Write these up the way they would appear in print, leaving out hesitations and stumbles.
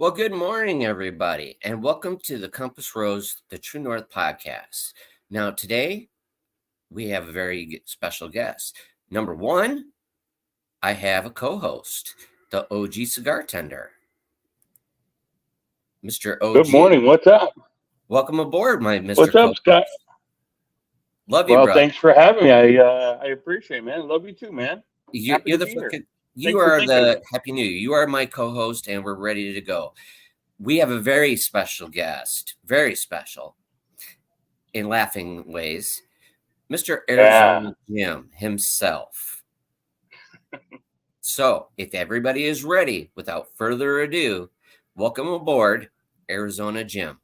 Well, good morning, everybody, and welcome to the Compass Rose, the True North podcast. Now, today we have a very special guest. Number one, I have a co-host, the OG cigar tender, Mr. Good OG. morning. What's up? Welcome aboard, my Mr. What's up, Co-host. Scott? Love you, Well, brother. thanks for having me. I appreciate it, man. Love you too, man. You're Happy to the be here. fucking. You Thanks for are thinking of the me. Happy New Year. You are my co-host, and we're ready to go. We have a very special guest, very special in laughing ways, Mr. Arizona Jim himself. So, if everybody is ready, without further ado, welcome aboard Arizona Jim,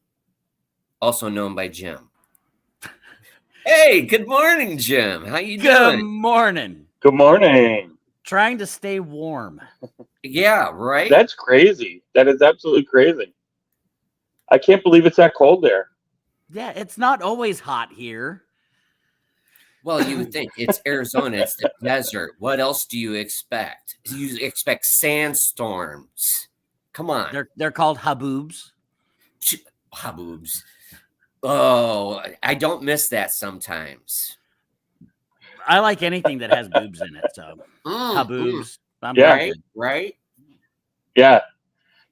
also known by Jim. Hey, good morning, Jim. How you Good doing? morning. Good morning. Trying to stay warm. Yeah, right? That's crazy. That is absolutely crazy. I can't believe it's that cold there. Yeah, it's not always hot here. Well, you would think it's Arizona, it's the desert. What else do you expect? You expect sandstorms. Come on. They're called haboobs. Haboobs. Oh, I don't miss that sometimes. I like anything that has boobs in it. So haboobs. I'm Yeah. Right, right. Yeah.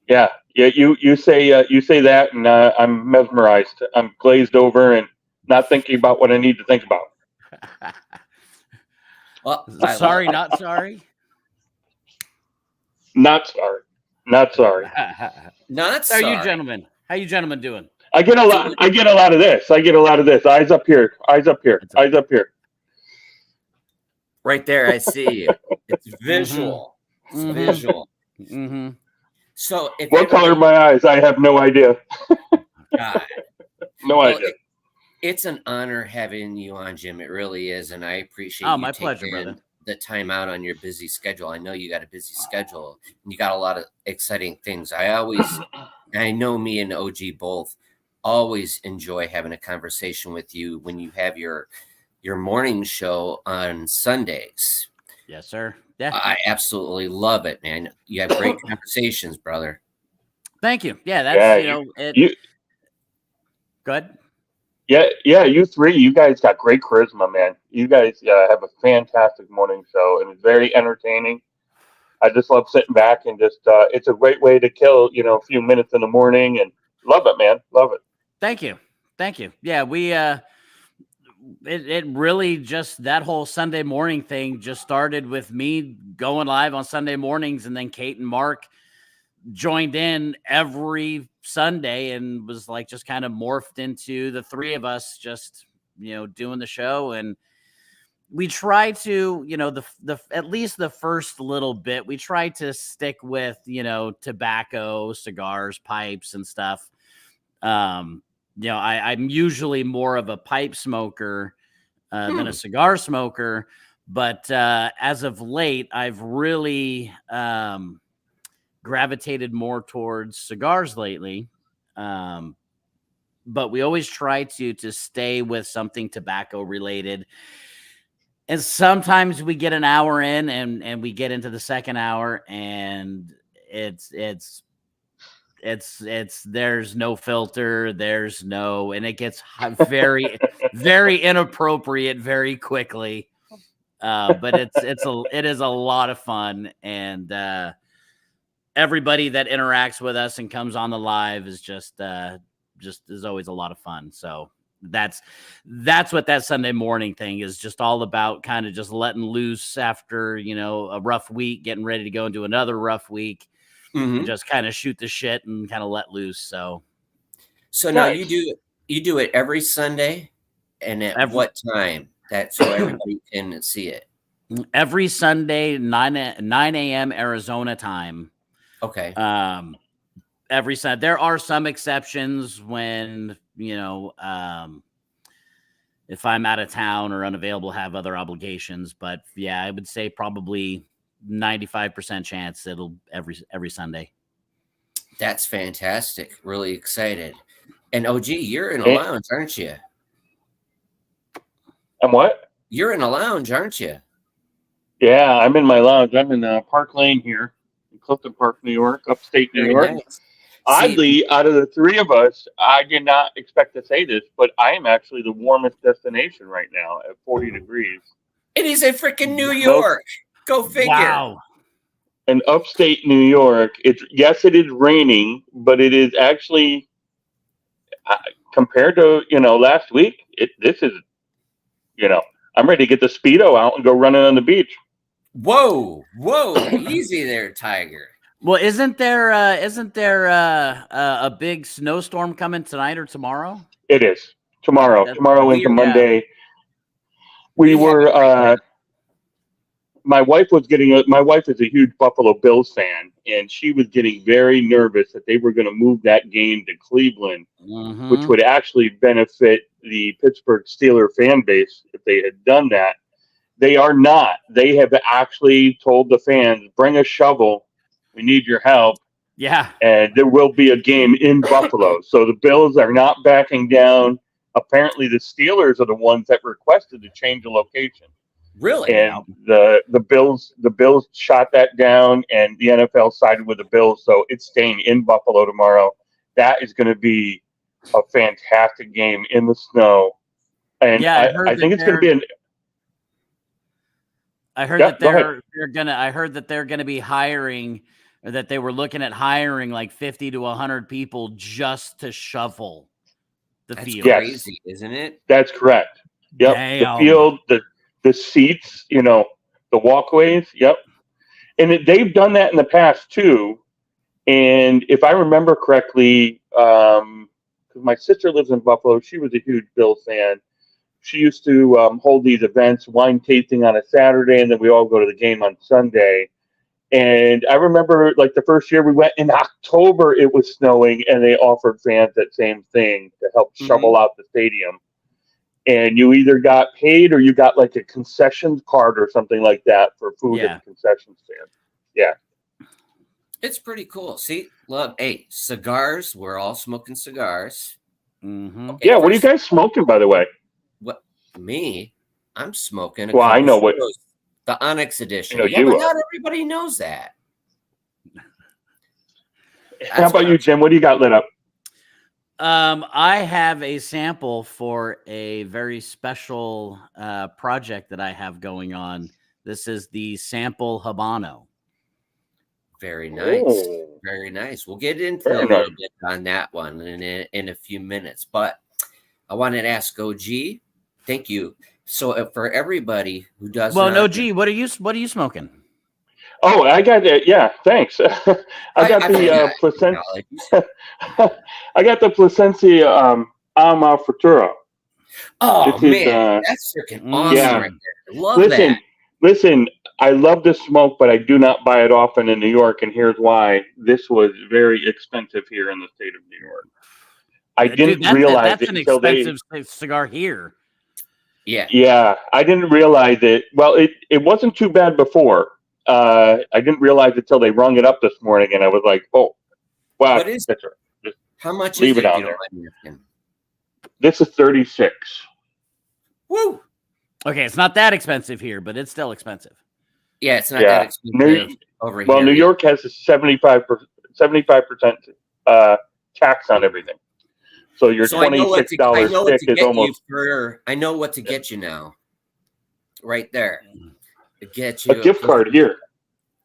You say that, and I'm mesmerized. I'm glazed over and not thinking about what I need to think about. Well, Sorry, not sorry. Not sorry. Not sorry. not How sorry. are you gentlemen? How you gentlemen doing? I get a lot. I get a lot of this. Eyes up here. Eyes up here. Eyes up here. Right there, I see you. It's visual. It's Mhm. visual. Mm-hmm. So, if What color are everybody- my eyes? I have no idea. God. No Well, idea. It's an honor having you on, Jim. It really is, and I appreciate Oh, you my pleasure, taking brother. the time out on your busy schedule. I know you got a busy schedule, and you got a lot of exciting things. I know me and OG both always enjoy having a conversation with you when you have your morning show on Sundays. Yes, sir. Yeah. I absolutely love it, man. You have great conversations, brother. Thank you. Yeah, that's You, good. yeah. You three, you guys got great charisma, man. You guys have a fantastic morning show, and it's very entertaining. I just love sitting back and it's a great way to kill, a few minutes in the morning, and love it, man. Love it. Thank you. Yeah, we it really just that whole Sunday morning thing just started with me going live on Sunday mornings, and then Kate and Mark joined in every Sunday and was like just kind of morphed into the three of us just doing the show. And we try to the at least the first little bit we try to stick with tobacco, cigars, pipes and stuff. I'm usually more of a pipe smoker than a cigar smoker, but as of late I've really gravitated more towards cigars lately. But we always try to stay with something tobacco related. And sometimes we get an hour in and we get into the second hour and it's there's no filter, and it gets very, very inappropriate very quickly. But it is a lot of fun, and everybody that interacts with us and comes on the live is just is always a lot of fun. So that's what that Sunday morning thing is just all about, kind of just letting loose after a rough week, getting ready to go into another rough week. Mm-hmm. And just kind of shoot the shit and kind of let loose. So now you do it every Sunday, and at what time? That so everybody can see it. Every Sunday, 9 a.m. Arizona time. Okay. Every Sunday. There are some exceptions when if I'm out of town or unavailable, have other obligations. But yeah, I would say probably 95% chance it'll every Sunday. That's fantastic. Really excited. And OG, you're in a lounge, aren't you? I'm what? You're in a lounge, aren't you? Yeah, I'm in my lounge. I'm in Park Lane here in Clifton Park, New York, upstate New Very York. nice. See, Oddly, out of the three of us, I did not expect to say this, but I am actually the warmest destination right now at 40 degrees. it is a freaking New Smoke York. Go figure. Wow. in upstate New York. It's yes, it is raining, but it is actually uh, compared to last week. This is I'm ready to get the speedo out and go running on the beach. Whoa, easy there, Tiger. Well, isn't there a big snowstorm coming tonight or tomorrow? It is tomorrow. That's Tomorrow into weird. Yeah. Monday. We We have were. it right My wife was getting. My wife is a huge Buffalo Bills fan, and she was getting very nervous that they were going to move that game to Cleveland, which Mhm. would actually benefit the Pittsburgh Steeler fan base if they had done that. They are not. They have actually told the fans, "Bring a shovel. We need your help." Yeah. And there will be a game in Buffalo. So the Bills are not backing down. Apparently, the Steelers are the ones that requested to change the location, Really? and the Bills shot that down, and the NFL sided with the Bills. So it's staying in Buffalo tomorrow. That is going to be a fantastic game in the snow, and Yeah, I think it's going to be an. I heard Yeah, that go ahead. I heard that they're gonna be hiring, or that they were looking at hiring like 50 to 100 people just to shovel the That's field. Yes. crazy, isn't it? That's correct. Yep. The Damn. field, the seats, the walkways. Yep. And they've done that in the past too. And if I remember correctly, because my sister lives in Buffalo, she was a huge Bills fan. She used to hold these events, wine tasting on a Saturday, and then we all go to the game on Sunday. And I remember, like the first year we went in October, it was snowing, and they offered fans that same thing to help shovel out the stadium. And you either got paid or you got like a concession card or something like that for food at Yeah. the concession stand. Yeah. It's pretty cool. See, look, hey, cigars. We're all smoking cigars. Mm-hmm. Okay, Yeah. What are you first, guys smoking, by the way? what me? I'm smoking a Well, I couple know what Photos, the Onyx edition. I know Yeah, you but are. not everybody knows that. How That's about what you, I'm. Jim? What do you got lit up? I have a sample for a very special project that I have going on. This is the sample Habano. Very nice. Oh, Very nice. We'll get into very a little nice. bit on that one in a few minutes. But I wanted to ask OG, thank you. So for everybody who does Well, no, not, gee, what are you smoking? Oh, I got it. Yeah, thanks. I got I the forgot. placenta. Apologies. I got the Placencia Alma Futura. Oh This is man, that's freaking awesome yeah. right there. Love Listen, that. listen. I love to smoke, but I do not buy it often in New York, and here's why. This was very expensive here in the state of New York. I Dude, didn't realize that's it an until expensive cigar here. Yeah. Yeah, I didn't realize it. Well, it wasn't too bad before. I didn't realize it till they rung it up this morning, and I was like, oh, wow, What is? that's right. Just How much leave is it it? If on you don't there. mind me asking. This is 36. Woo. Okay, it's not that expensive here, but it's still expensive. Yeah, it's not Yeah. that expensive over Well, here. New York has a 75% tax on everything. So your So I know what to $26 stick is get you almost for. I know what to get you now. Right there. To get a you gift card here.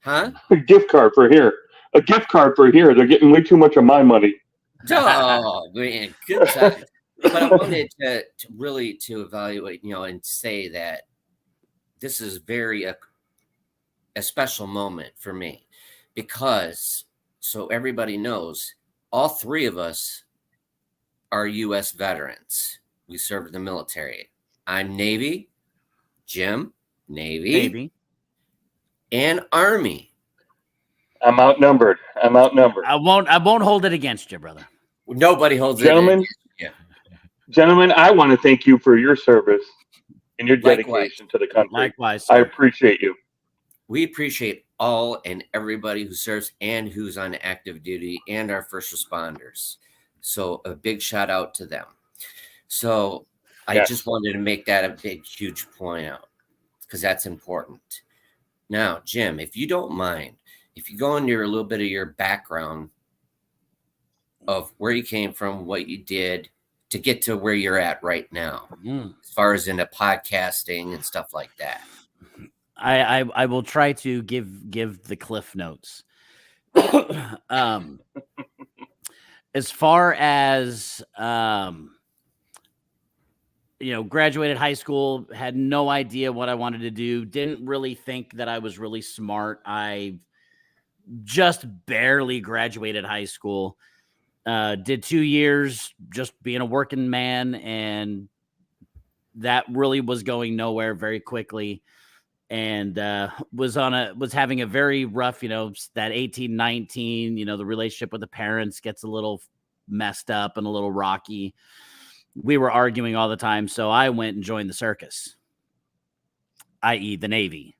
Huh? A gift card for here. A gift card for here. They're getting way too much of my money. Oh man, good time. But I wanted to really to evaluate, and say that this is very a special moment for me, because so everybody knows, all three of us are U.S. veterans. We served in the military. I'm Navy, Jim, Navy, Maybe. and Army. I'm outnumbered. I won't hold it against you, brother. Nobody holds Gentlemen, it. Yeah. Gentlemen, I want to thank you for your service and your Likewise. dedication to the country. Likewise, I sir. appreciate you. We appreciate all and everybody who serves and who's on active duty and our first responders. So a big shout out to them. So I Yes. just wanted to make that a big, huge point out, because that's important. Now, Jim, if you don't mind, if you go into a little bit of your background, of where you came from, what you did to get to where you're at right now, Mm. as far as into podcasting and stuff like that. I will try to give the cliff notes. As far as graduated high school, had no idea what I wanted to do, didn't really think that I was really smart. I just barely graduated high school. Did 2 years just being a working man, and that really was going nowhere very quickly. And was having a very rough, that 18, 19, the relationship with the parents gets a little messed up and a little rocky. We were arguing all the time. So I went and joined the circus, i.e. the Navy.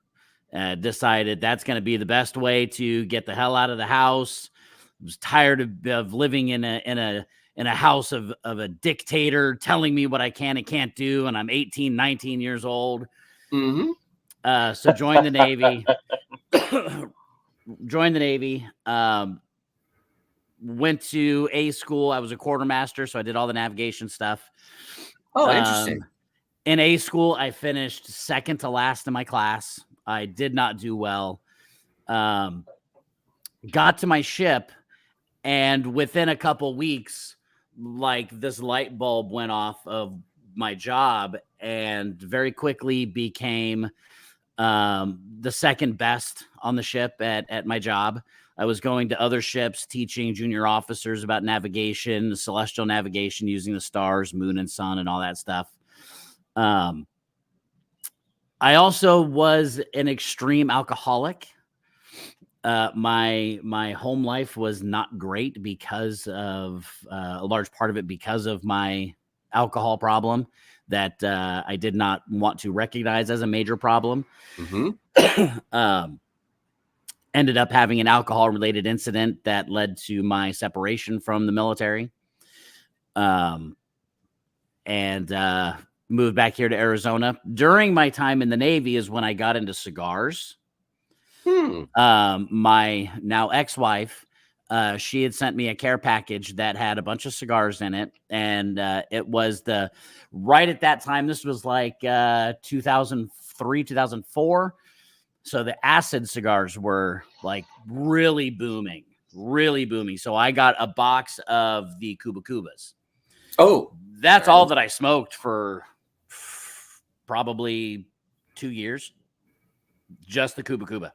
Decided that's going to be the best way to get the hell out of the house. Was tired of living in a house of a dictator telling me what I can and can't do. And I'm 18, 19 years old. Mm-hmm. So joined the Navy. Went to A school. I was a quartermaster, so I did all the navigation stuff. Oh, interesting. In A school, I finished second to last in my class. I did not do well. Got to my ship, and within a couple weeks, like, this light bulb went off of my job, and very quickly became the second best on the ship at my job. I was going to other ships, teaching junior officers about navigation, celestial navigation, using the stars, moon and sun, and all that stuff. I also was an extreme alcoholic. My home life was not great because of a large part of it because of my alcohol problem that I did not want to recognize as a major problem. Mm-hmm. Ended up having an alcohol-related incident that led to my separation from the military. And moved back here to Arizona. During my time in the Navy is when I got into cigars. My now ex-wife, she had sent me a care package that had a bunch of cigars in it. And it was right at that time, this was like 2003, 2004. So the acid cigars were like really booming. So I got a box of the Cuba Cubas. Oh, that's all that I smoked for probably 2 years. Just the Cuba Cuba.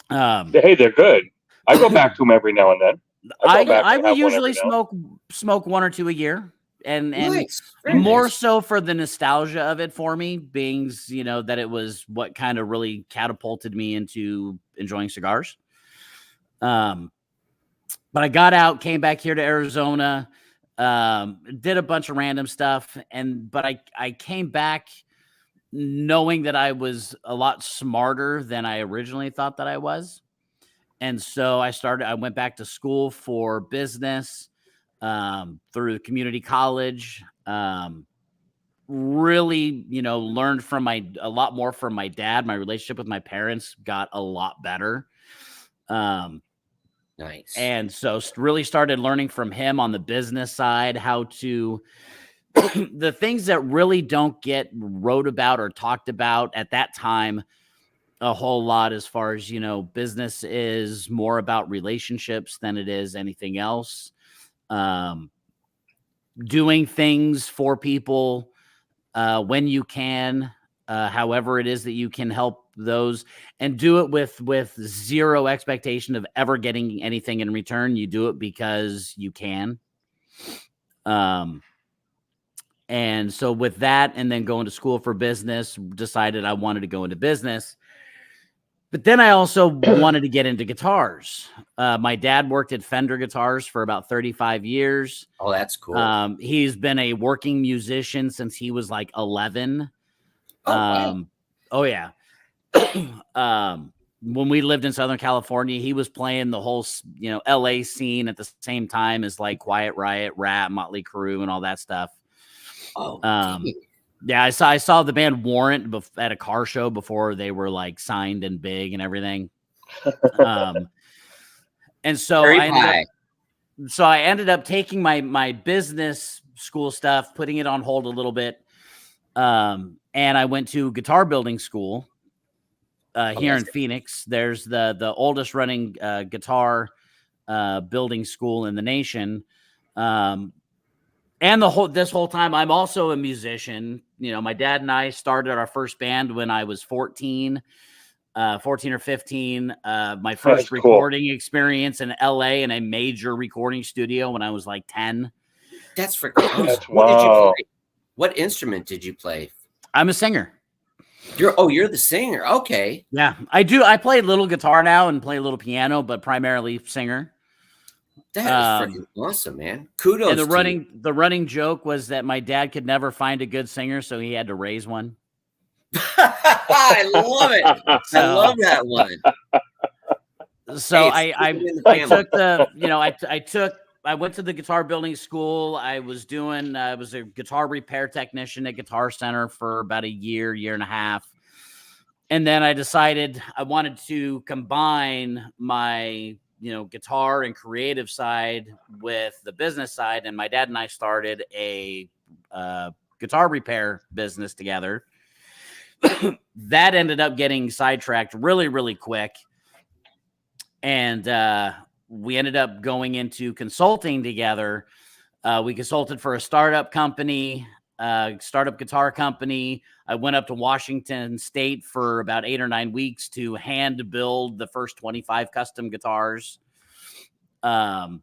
Hey, they're good. I go back to them every now and then. I will usually smoke 1 or 2 a year. And nice. More nice. So for the nostalgia of it for me, being, that it was what kind of really catapulted me into enjoying cigars. But I got out, came back here to Arizona, did a bunch of random stuff. But I came back knowing that I was a lot smarter than I originally thought that I was. And so I went back to school for business through community college. Really, learned a lot more from my dad. My relationship with my parents got a lot better. Nice. And so really started learning from him on the business side, how to the things that really don't get wrote about or talked about at that time a whole lot, as far as, business is more about relationships than it is anything else. Doing things for people when you can, however it is that you can help those, and do it with zero expectation of ever getting anything in return. You do it because you can. And so with that, and then going to school for business, decided I wanted to go into business. But then I also wanted to get into guitars. My dad worked at Fender Guitars for about 35 years. Oh, that's cool. He's been a working musician since he was like 11. Wow. Oh, yeah. When we lived in Southern California, he was playing the whole, LA scene at the same time as like Quiet Riot, Rat, Motley Crue, and all that stuff. Oh, yeah, I saw the band Warrant at a car show before they were like signed and big and everything. And so Cherry I ended pie. up, so I ended up taking my business school stuff, putting it on hold a little bit. And I went to guitar building school here in Phoenix. There's the oldest running guitar building school in the nation. And this whole time, I'm also a musician. You know, my dad and I started our first band when I was 14 or 15. My first recording experience in LA in a major recording studio when I was like 10. That's freaking awesome. That's What did you wow. play? What instrument did you play? I'm a singer. You're the singer. Okay. Yeah, I do. I play a little guitar now and play a little piano, but primarily singer. That is freaking awesome, man. Kudos. And to the running joke was that my dad could never find a good singer, so he had to raise one. I love it. So, I love that one. So Hey, I took the, you know, I went to the guitar building school. I was a guitar repair technician at Guitar Center for about a year and a half. And then I decided I wanted to combine my, guitar and creative side with the business side. And my dad and I started a guitar repair business together. That ended up getting sidetracked really, really quick. And we ended up going into consulting together. We consulted for a startup company, startup guitar company. I went up to Washington State for about 8 or 9 weeks to hand build the first 25 custom guitars. And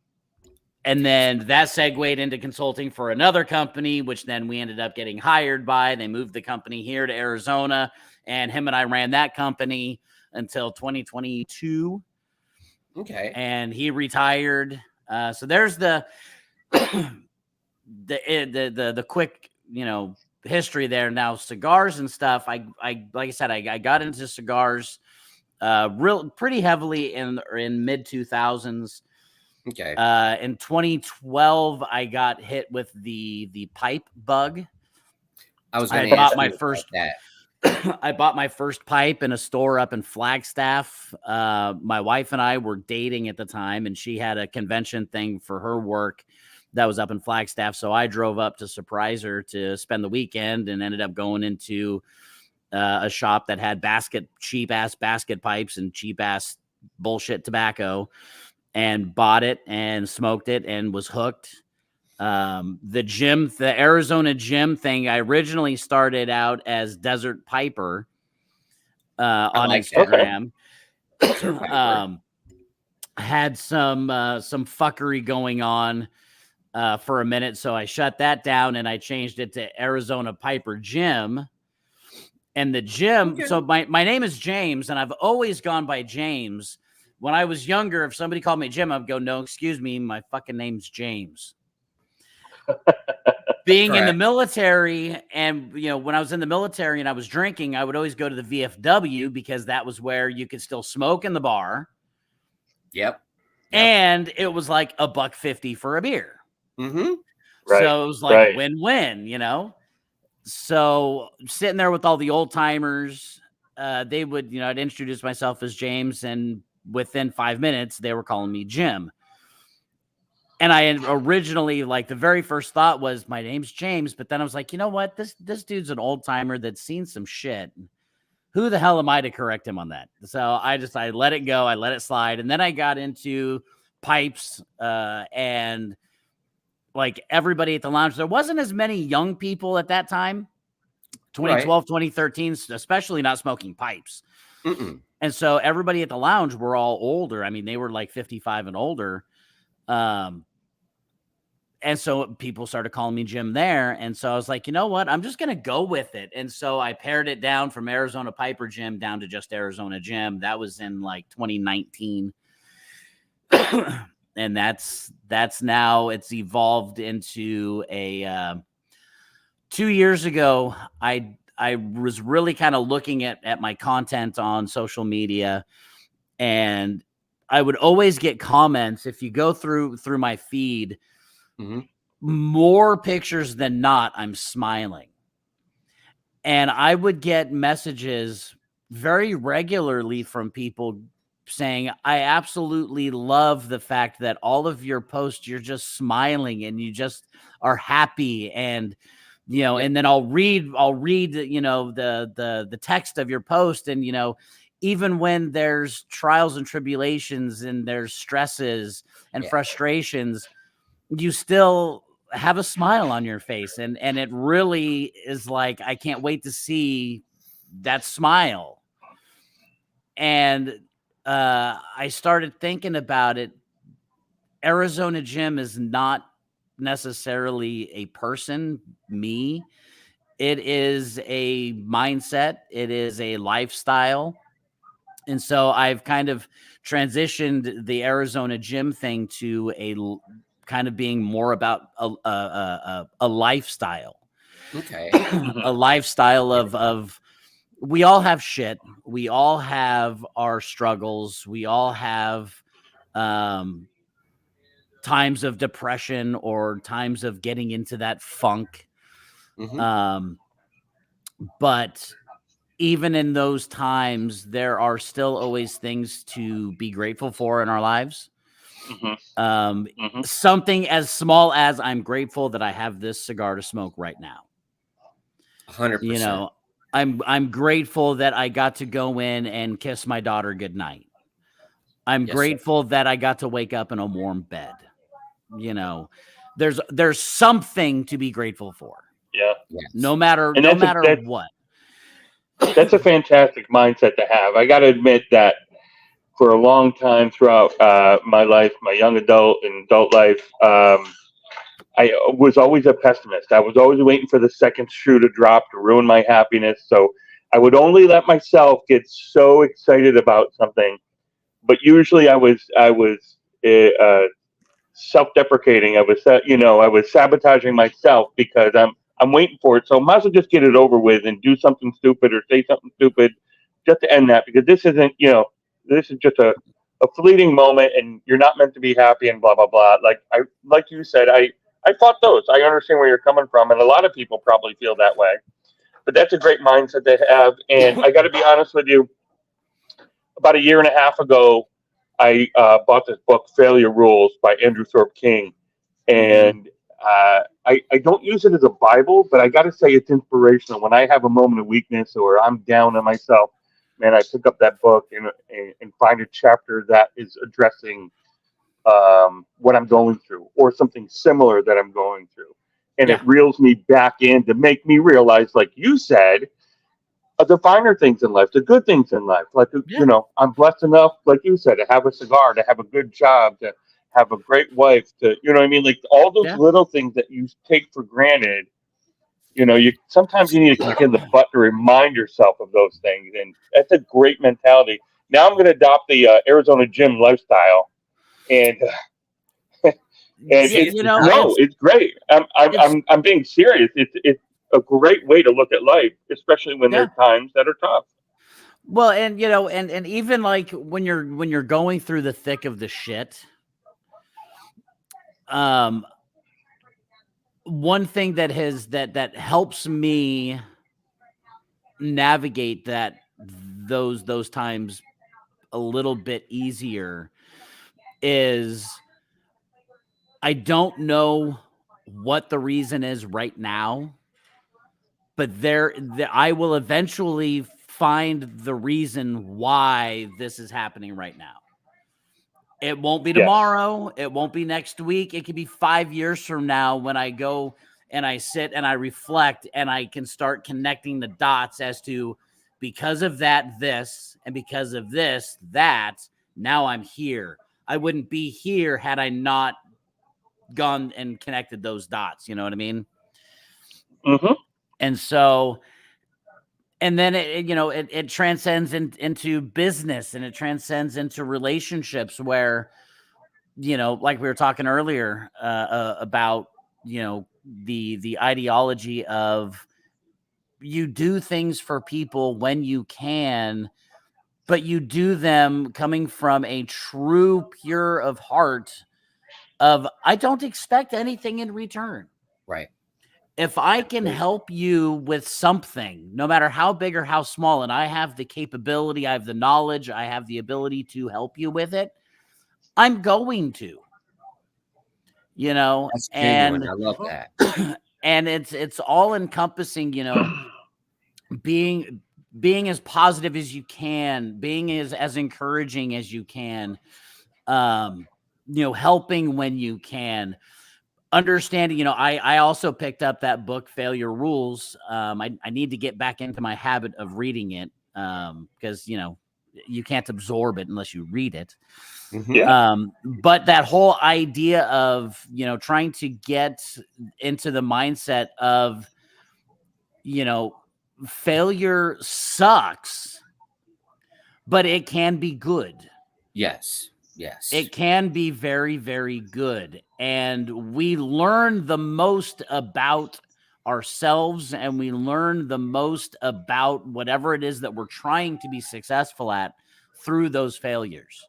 then that segued into consulting for another company, which then we ended up getting hired by. They moved the company here to Arizona, and him and I ran that company until 2022. Okay. And he retired. So there's the quick, history there. Now cigars and stuff. I like I said, I got into cigars pretty heavily in mid 2000s. Okay. In 2012, I got hit with the pipe bug. I was going to ask my you first that. I bought my first pipe in a store up in Flagstaff. My wife and I were dating at the time, and she had a convention thing for her work that was up in Flagstaff. So I drove up to surprise her to spend the weekend, and ended up going into a shop that had cheap ass basket pipes and cheap ass bullshit tobacco, and bought it and smoked it and was hooked. The Arizona Jim thing, I originally started out as Desert Piper on Instagram. Had some fuckery going on for a minute, so I shut that down and I changed it to Arizona Piper Jim. And the Jim, okay. So my name is James, and I've always gone by James. When I was younger, if somebody called me Jim, I'd go, no, excuse me, my fucking name's James. Being in the military, and when I was in the military and I was drinking, I would always go to the VFW because that was where you could still smoke in the bar. Yep. And it was like $1.50 for a beer. Mm-hmm. Right. So it was like win-win, So sitting there with all the old timers, they would, I'd introduce myself as James, and within 5 minutes, they were calling me Jim. And I originally, the very first thought was, my name's James. But then I was like, you know what? This dude's an old timer that's seen some shit. Who the hell am I to correct him on that? So I let it go. I let it slide. And then I got into pipes and everybody at the lounge. There wasn't as many young people at that time, 2012, 2013, especially not smoking pipes. Mm-mm. And so everybody at the lounge were all older. I mean, they were 55 and older. And so people started calling me Jim there. And so I was like, you know what? I'm just going to go with it. And so I pared it down from Arizona Piper Jim down to just Arizona Jim. That was in 2019. And that's now it's evolved into a 2 years ago. I was really kind of looking at my content on social media, and I would always get comments. If you go through my feed, mm-hmm. more pictures than not, I'm smiling. And I would get messages very regularly from people saying, I absolutely love the fact that all of your posts, you're just smiling and you just are happy. And, and then I'll read, the text of your post. And, even when there's trials and tribulations and there's stresses and frustrations, you still have a smile on your face. And it really is like, I can't wait to see that smile. And I started thinking about it. Arizona Jim is not necessarily a person, me. It is a mindset. It is a lifestyle. And so I've kind of transitioned the Arizona Gym thing to kind of being more about a lifestyle. Okay. A lifestyle of we all have shit. We all have our struggles. We all have times of depression or times of getting into that funk. But even in those times, there are still always things to be grateful for in our lives. Something as small as I'm grateful that I have this cigar to smoke right now. 100%. I'm grateful that I got to go in and kiss my daughter goodnight. I'm grateful that I got to wake up in a warm bed. There's something to be grateful for. Yeah. Yes. No matter what. That's a fantastic mindset to have. I got to admit that for a long time throughout my life, my young adult and adult life, I was always a pessimist. I was always waiting for the second shoe to drop to ruin my happiness. So I would only let myself get so excited about something. But usually I was self-deprecating. I was sabotaging myself because I'm waiting for it. So I might as well just get it over with and do something stupid or say something stupid just to end that, because this isn't, this is just a fleeting moment and you're not meant to be happy and blah, blah, blah. Like you said, I fought those. I understand where you're coming from. And a lot of people probably feel that way, but that's a great mindset to have. And I got to be honest with you, about a year and a half ago, I bought this book, Failure Rules by Andrew Thorpe King. And I don't use it as a Bible, but I got to say it's inspirational. When I have a moment of weakness or I'm down on myself, man, I pick up that book and find a chapter that is addressing what I'm going through or something similar that I'm going through. And it reels me back in to make me realize, like you said, the finer things in life, the good things in life. Like, I'm blessed enough, like you said, to have a cigar, to have a good job, to have a great wife, to, you know what I mean? Like all those little things that you take for granted, sometimes you need to kick in the butt to remind yourself of those things. And that's a great mentality. Now I'm going to adopt the Arizona Gym lifestyle. And, it's great. I'm being serious. It's a great way to look at life, especially when there are times that are tough. Well, and and even like when you're going through the thick of the shit, one thing that helps me navigate those times a little bit easier is I don't know what the reason is right now, but I will eventually find the reason why this is happening right now. It won't be tomorrow. Yes. It won't be next week. It could be 5 years from now when I go and I sit and I reflect and I can start connecting the dots as to because of that, this, and because of this, that, now I'm here. I wouldn't be here had I not gone and connected those dots. You know what I mean? Mm-hmm. And so, and then it transcends into business, and it transcends into relationships where, like we were talking earlier about, the ideology of you do things for people when you can, but you do them coming from a true pure of heart of, I don't expect anything in return. Right. if I can help you with something, no matter how big or how small, and I have the capability, I have the knowledge, I have the ability to help you with it, I'm going to, That's genuine. and I love that. and it's all encompassing, being as positive as you can, being as encouraging as you can, helping when you can, understanding, I also picked up that book, Failure Rules. I need to get back into my habit of reading it, because you can't absorb it unless you read it. Yeah. But that whole idea of trying to get into the mindset of failure sucks, but it can be good. Yes. Yes. It can be very, very good. And we learn the most about ourselves, and we learn the most about whatever it is that we're trying to be successful at through those failures.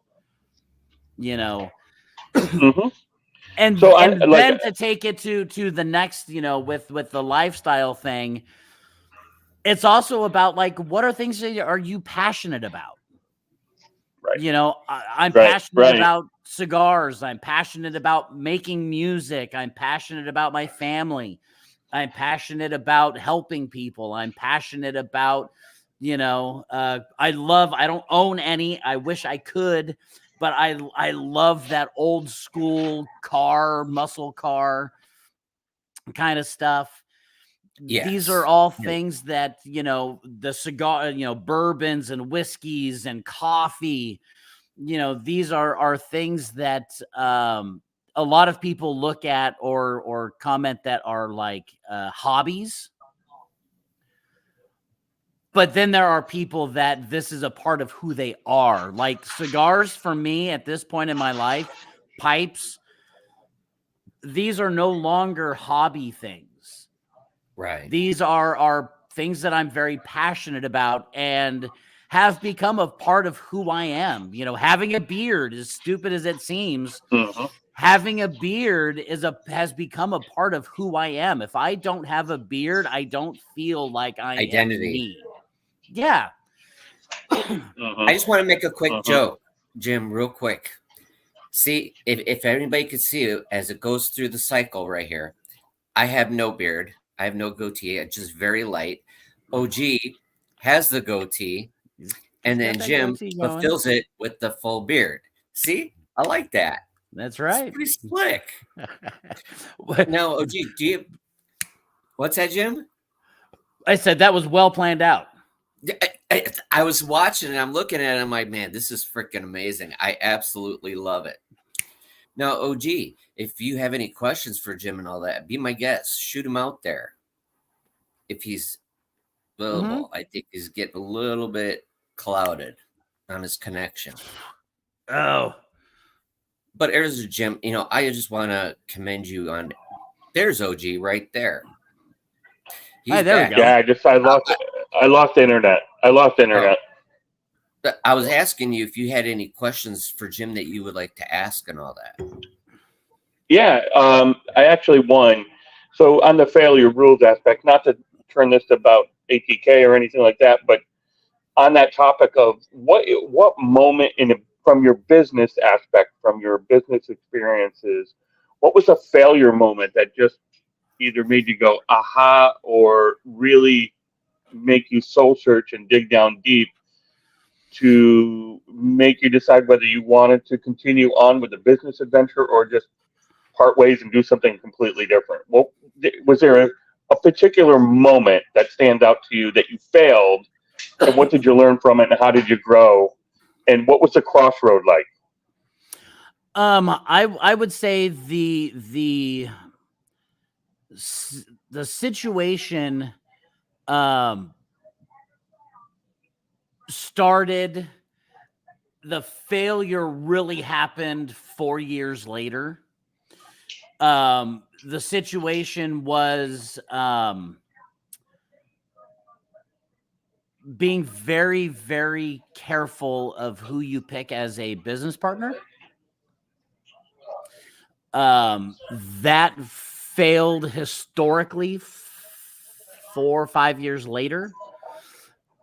Mm-hmm. And So I and like. then to take it to the next, with the lifestyle thing, it's also about, like, what are things that are you passionate about? Right. I'm Right. passionate Right. about cigars. I'm passionate about making music. I'm passionate about my family. I'm passionate about helping people. I'm passionate about, I don't own any. I wish I could, but I love that old school car, muscle car kind of stuff. These are Yes. all Yeah. things that, the cigar, bourbons and whiskeys and coffee, these are things that a lot of people look at or comment that are like hobbies. But then there are people that this is a part of who they are. Like cigars, for me at this point in my life, pipes, these are no longer hobby things. Right. These are things that I'm very passionate about and have become a part of who I am. Having a beard, as stupid as it seems, Mm-hmm. having a beard has become a part of who I am. If I don't have a beard, I don't feel like I am Identity. me. Yeah. Mm-hmm. I just want to make a quick Mm-hmm. joke, Jim, real quick. See, if anybody could see it as it goes through the cycle right here, I have no beard. I have no goatee. It's just very light. OG has the goatee, and Got then that Jim goatee going. fulfills it with the full beard. See, I like that. That's It's right. pretty slick. Now, OG, what's that, Jim? I said that was well planned out. I was watching and I'm looking at it. I'm like, man, this is freaking amazing. I absolutely love it. Now, OG, if you have any questions for Jim and all that, be my guest. Shoot him out there if he's available. I think he's getting a little bit clouded on his connection. Oh, but there's Jim. I just want to commend you on. There's OG right there. He's hey, there back. we go. Yeah. I lost the internet. But I was asking you if you had any questions for Jim that you would like to ask and all that. Yeah. I actually won. So on the failure rules aspect, not to turn this about ATK or anything like that, but on that topic of what moment from your business aspect, from your business experiences, what was a failure moment that just either made you go aha or really make you soul search and dig down deep to make you decide whether you wanted to continue on with the business adventure or just part ways and do something completely different? Well, was there a particular moment that stands out to you that you failed, and what did you learn from it, and how did you grow, and what was the crossroad like? I would say the situation started. The failure really happened 4 years later. The situation was being very, very careful of who you pick as a business partner. That failed historically 4 or 5 years later.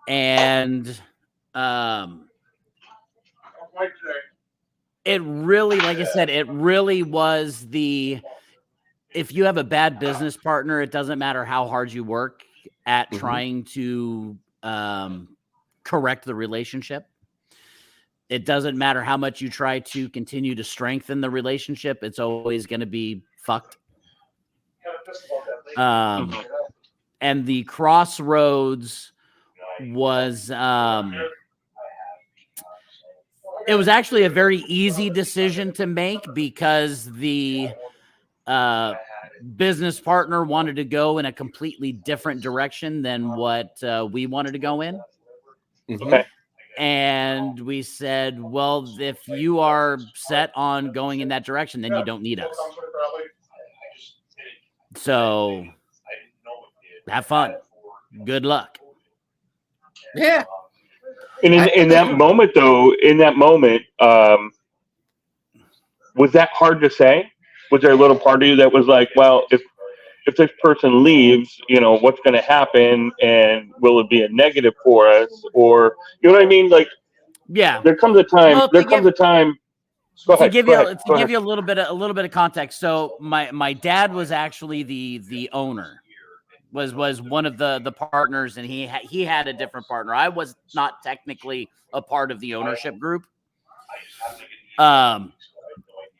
And it really, like I said, it really was if you have a bad business partner, it doesn't matter how hard you work at trying to correct the relationship. It doesn't matter how much you try to continue to strengthen the relationship. It's always going to be fucked. And the crossroads was, it was actually a very easy decision to make because the business partner wanted to go in a completely different direction than what we wanted to go in. Okay. And we said, well, if you are set on going in that direction, then you don't need us. So have fun. Good luck. Yeah. And in that moment, though, was that hard to say? Was there a little part of you that was like, well, if this person leaves, what's going to happen, and will it be a negative for us, or you know what I mean? Like, yeah, there comes a time. Well, there comes a time. Go ahead. Give you a little bit of context. So my dad was actually the owner. Was one of the partners, and he had a different partner. I was not technically a part of the ownership group.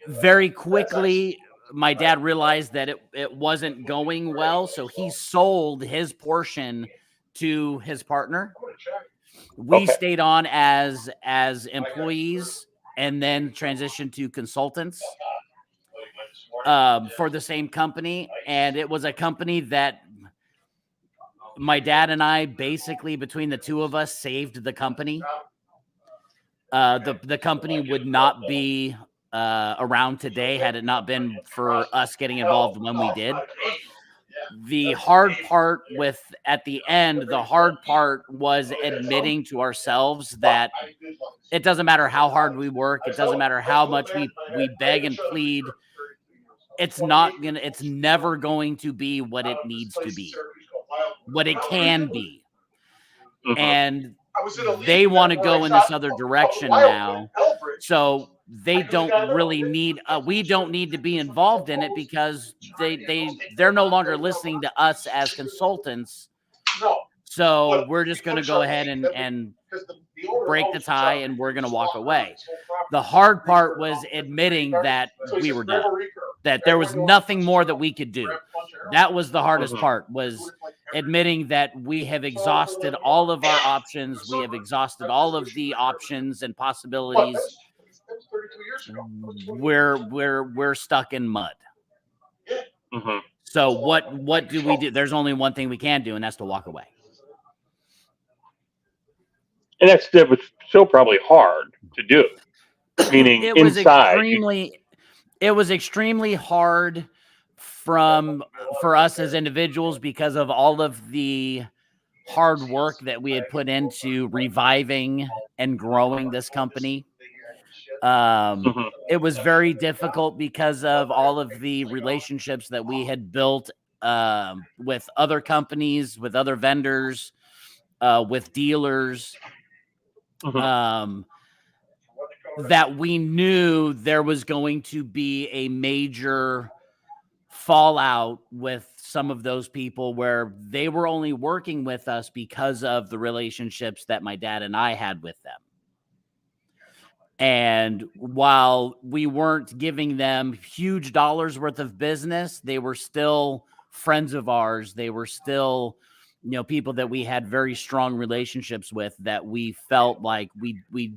Very quickly, my dad realized that it wasn't going well, so he sold his portion to his partner. We stayed on as employees and then transitioned to consultants for the same company. And it was a company that my dad and I, basically between the two of us, saved the company. The company would not be around today had it not been for us getting involved when we did. The hard part at the end was admitting to ourselves that it doesn't matter how hard we work. It doesn't matter how much we beg and plead. It's never going to be what it needs to be, what it can be. And they want to go in this other direction now. So they don't really need, we don't need to be involved in it because they're no longer listening to us as consultants. So we're just going to go ahead and break the tie, and we're going to walk away. The hard part was admitting that we were done, that there was nothing more that we could do. That was the hardest part, was admitting that we have exhausted all of our options. We have exhausted all of the options and possibilities. We're stuck in mud. So what do we do? There's only one thing we can do, and that's to walk away. And that was still probably hard to do. Meaning it was inside. It was extremely hard for us as individuals because of all of the hard work that we had put into reviving and growing this company. It was very difficult because of all of the relationships that we had built with other companies, with other vendors, with dealers, that we knew there was going to be a major fallout with some of those people where they were only working with us because of the relationships that my dad and I had with them. And while we weren't giving them huge dollars worth of business, they were still friends of ours. They were still, people that we had very strong relationships with, that we felt like we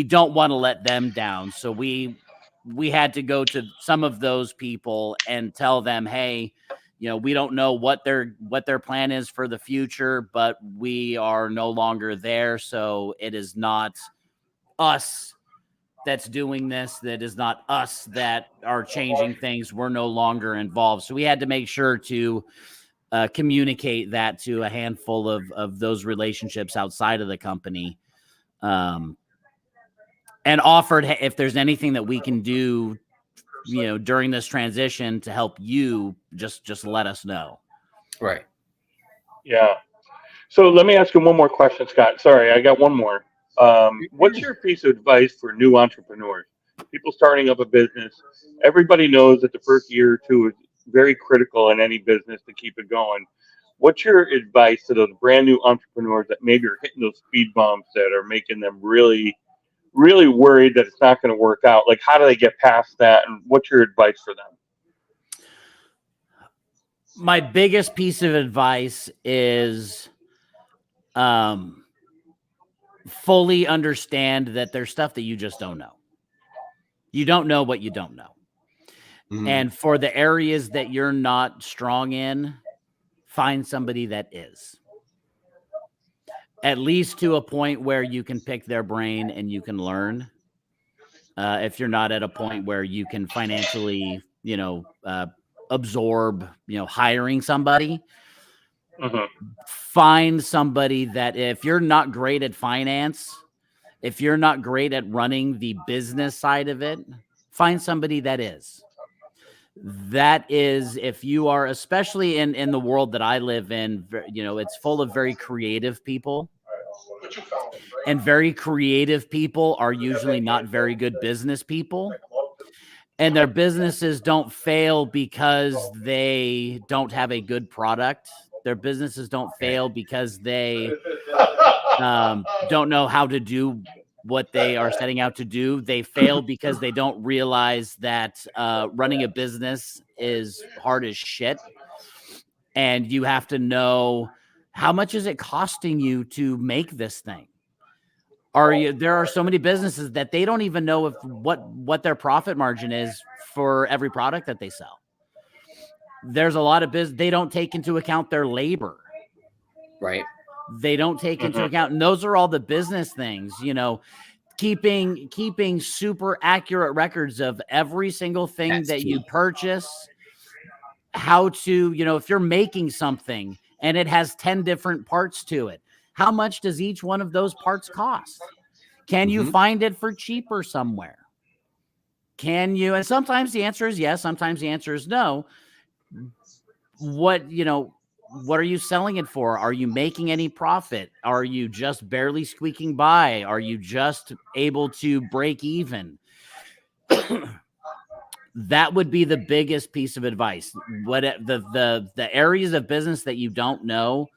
don't want to let them down. So we had to go to some of those people and tell them, hey, we don't know what their plan is for the future, but we are no longer there. So it is not us that's doing this. That is not us that are changing things. We're no longer involved. So we had to make sure to communicate that to a handful of those relationships outside of the company. And offered, if there's anything that we can do during this transition to help you, just let us know. Right. Yeah. So let me ask you one more question, Scott. Sorry, I got one more. What's your piece of advice for new entrepreneurs? People starting up a business. Everybody knows that the first year or two is very critical in any business to keep it going. What's your advice to those brand new entrepreneurs that maybe are hitting those speed bumps that are making them really, really worried that it's not going to work out? Like, how do they get past that? And what's your advice for them? My biggest piece of advice is fully understand that there's stuff that you just don't know. You don't know what you don't know. Mhm. And for the areas that you're not strong in, find somebody that is. At least to a point where you can pick their brain and you can learn. If you're not at a point where you can financially, absorb, hiring somebody, find somebody that, if you're not great at finance, if you're not great at running the business side of it, find somebody that is. That is, if you are, especially in the world that I live in, it's full of very creative people. And very creative people are usually not very good business people. And their businesses don't fail because they don't have a good product. Their businesses don't fail because they don't know how to do what they are setting out to do. They fail because they don't realize that running a business is hard as shit. And you have to know, how much is it costing you to make this thing? There are so many businesses that they don't even know what their profit margin is for every product that they sell. There's a lot of business, they don't take into account their labor. Right. They don't take into account, and those are all the business things, keeping super accurate records of every single thing That's that key. you purchase, how to, if you're making something and it has 10 different parts to it, how much does each one of those parts cost? Can you find it for cheaper somewhere? Can you? And sometimes the answer is yes. Sometimes the answer is no. What are you selling it for? Are you making any profit? Are you just barely squeaking by? Are you just able to break even? That would be the biggest piece of advice. What the areas of business that you don't know,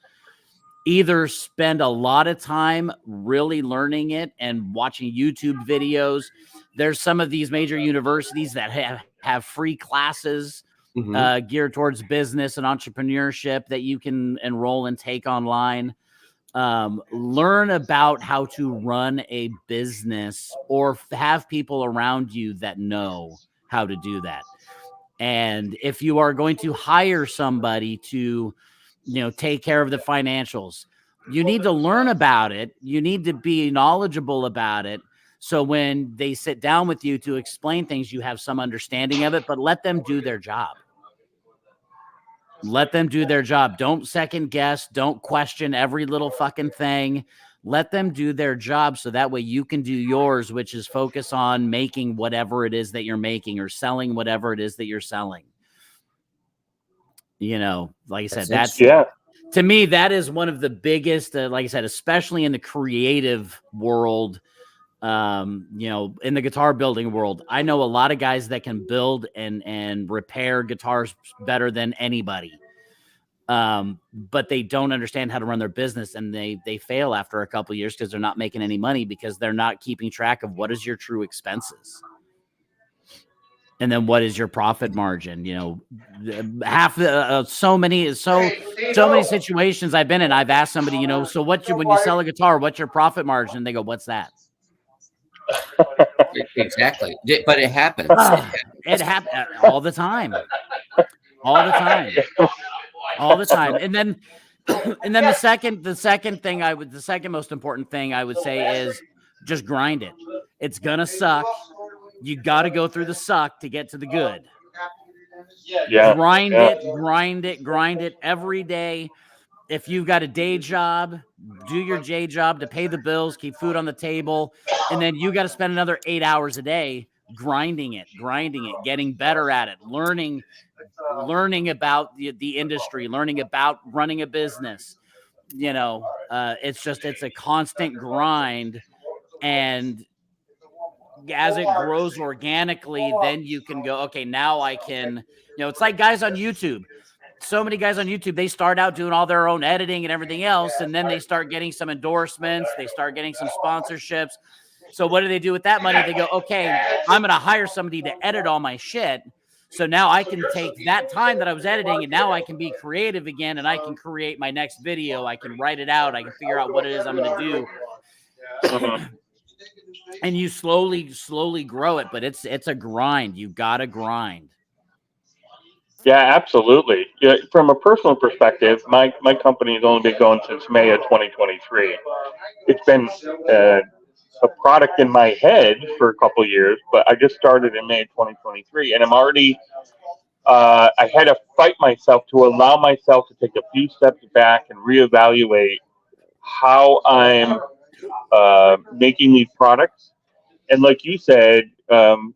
either spend a lot of time really learning it and watching YouTube videos. There's some of these major universities that have free classes geared towards business and entrepreneurship that you can enroll and take online. Learn about how to run a business, or have people around you that know how to do that. And if you are going to hire somebody to, take care of the financials, you need to learn about it. You need to be knowledgeable about it. So when they sit down with you to explain things, you have some understanding of it, but let them do their job. Let them do their job. Don't second guess. Don't question every little fucking thing. Let them do their job, so that way you can do yours, which is focus on making whatever it is that you're making, or selling whatever it is that you're selling. Like I said, to me, that is one of the biggest, like I said, especially in the creative world, in the guitar building world. I know a lot of guys that can build and repair guitars better than anybody. But they don't understand how to run their business, and they fail after a couple of years because they're not making any money, because they're not keeping track of what is your true expenses. And then what is your profit margin? So many situations I've been in, I've asked somebody, so when you sell a guitar, what's your profit margin? And they go, what's that? Exactly. But it happens. It happens all the time. All the time. All the time. And then the second most important thing I would say is just grind it. It's gonna suck. You got to go through the suck to get to the good. Grind it every day. If you've got a day job, do your day job to pay the bills, keep food on the table, and then you got to spend another 8 hours a day. grinding it, getting better at it, learning about the industry, learning about running a business. It's a constant grind. And as it grows organically, then you can go, okay, now I can, it's like guys on YouTube. So many guys on YouTube, they start out doing all their own editing and everything else, and then they start getting some endorsements, they start getting some sponsorships. So what do they do with that money? They go, okay, I'm going to hire somebody to edit all my shit. So now I can take that time that I was editing, and now I can be creative again, and I can create my next video. I can write it out. I can figure out what it is I'm going to do. And you slowly grow it, but it's a grind. You got to grind. Yeah, absolutely. Yeah, from a personal perspective, my company has only been going since May of 2023. It's been a product in my head for a couple of years, but I just started in May of 2023, and I'm already. I had to fight myself to allow myself to take a few steps back and reevaluate how I'm making these products. And like you said,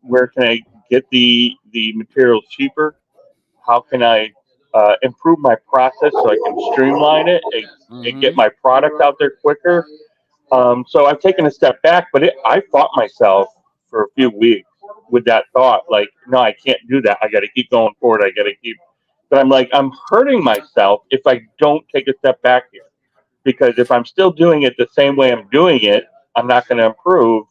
where can I get the materials cheaper? How can I improve my process so I can streamline it and get my product out there quicker? So I've taken a step back, but I fought myself for a few weeks with that thought, like, no, I can't do that. I got to keep going forward. I got to keep. But I'm like, I'm hurting myself if I don't take a step back here, because if I'm still doing it the same way I'm doing it, I'm not going to improve,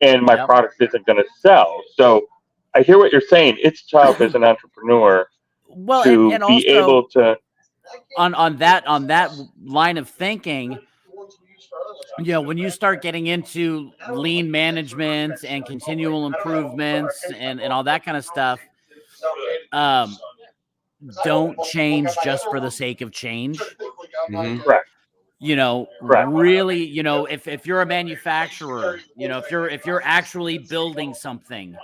and my product isn't going to sell. So I hear what you're saying. It's tough as an entrepreneur to and be also, able to on that line of thinking. When you start getting into lean management and continual improvements and all that kind of stuff, don't change just for the sake of change. Correct. Really, if you're a manufacturer, if you're actually building something,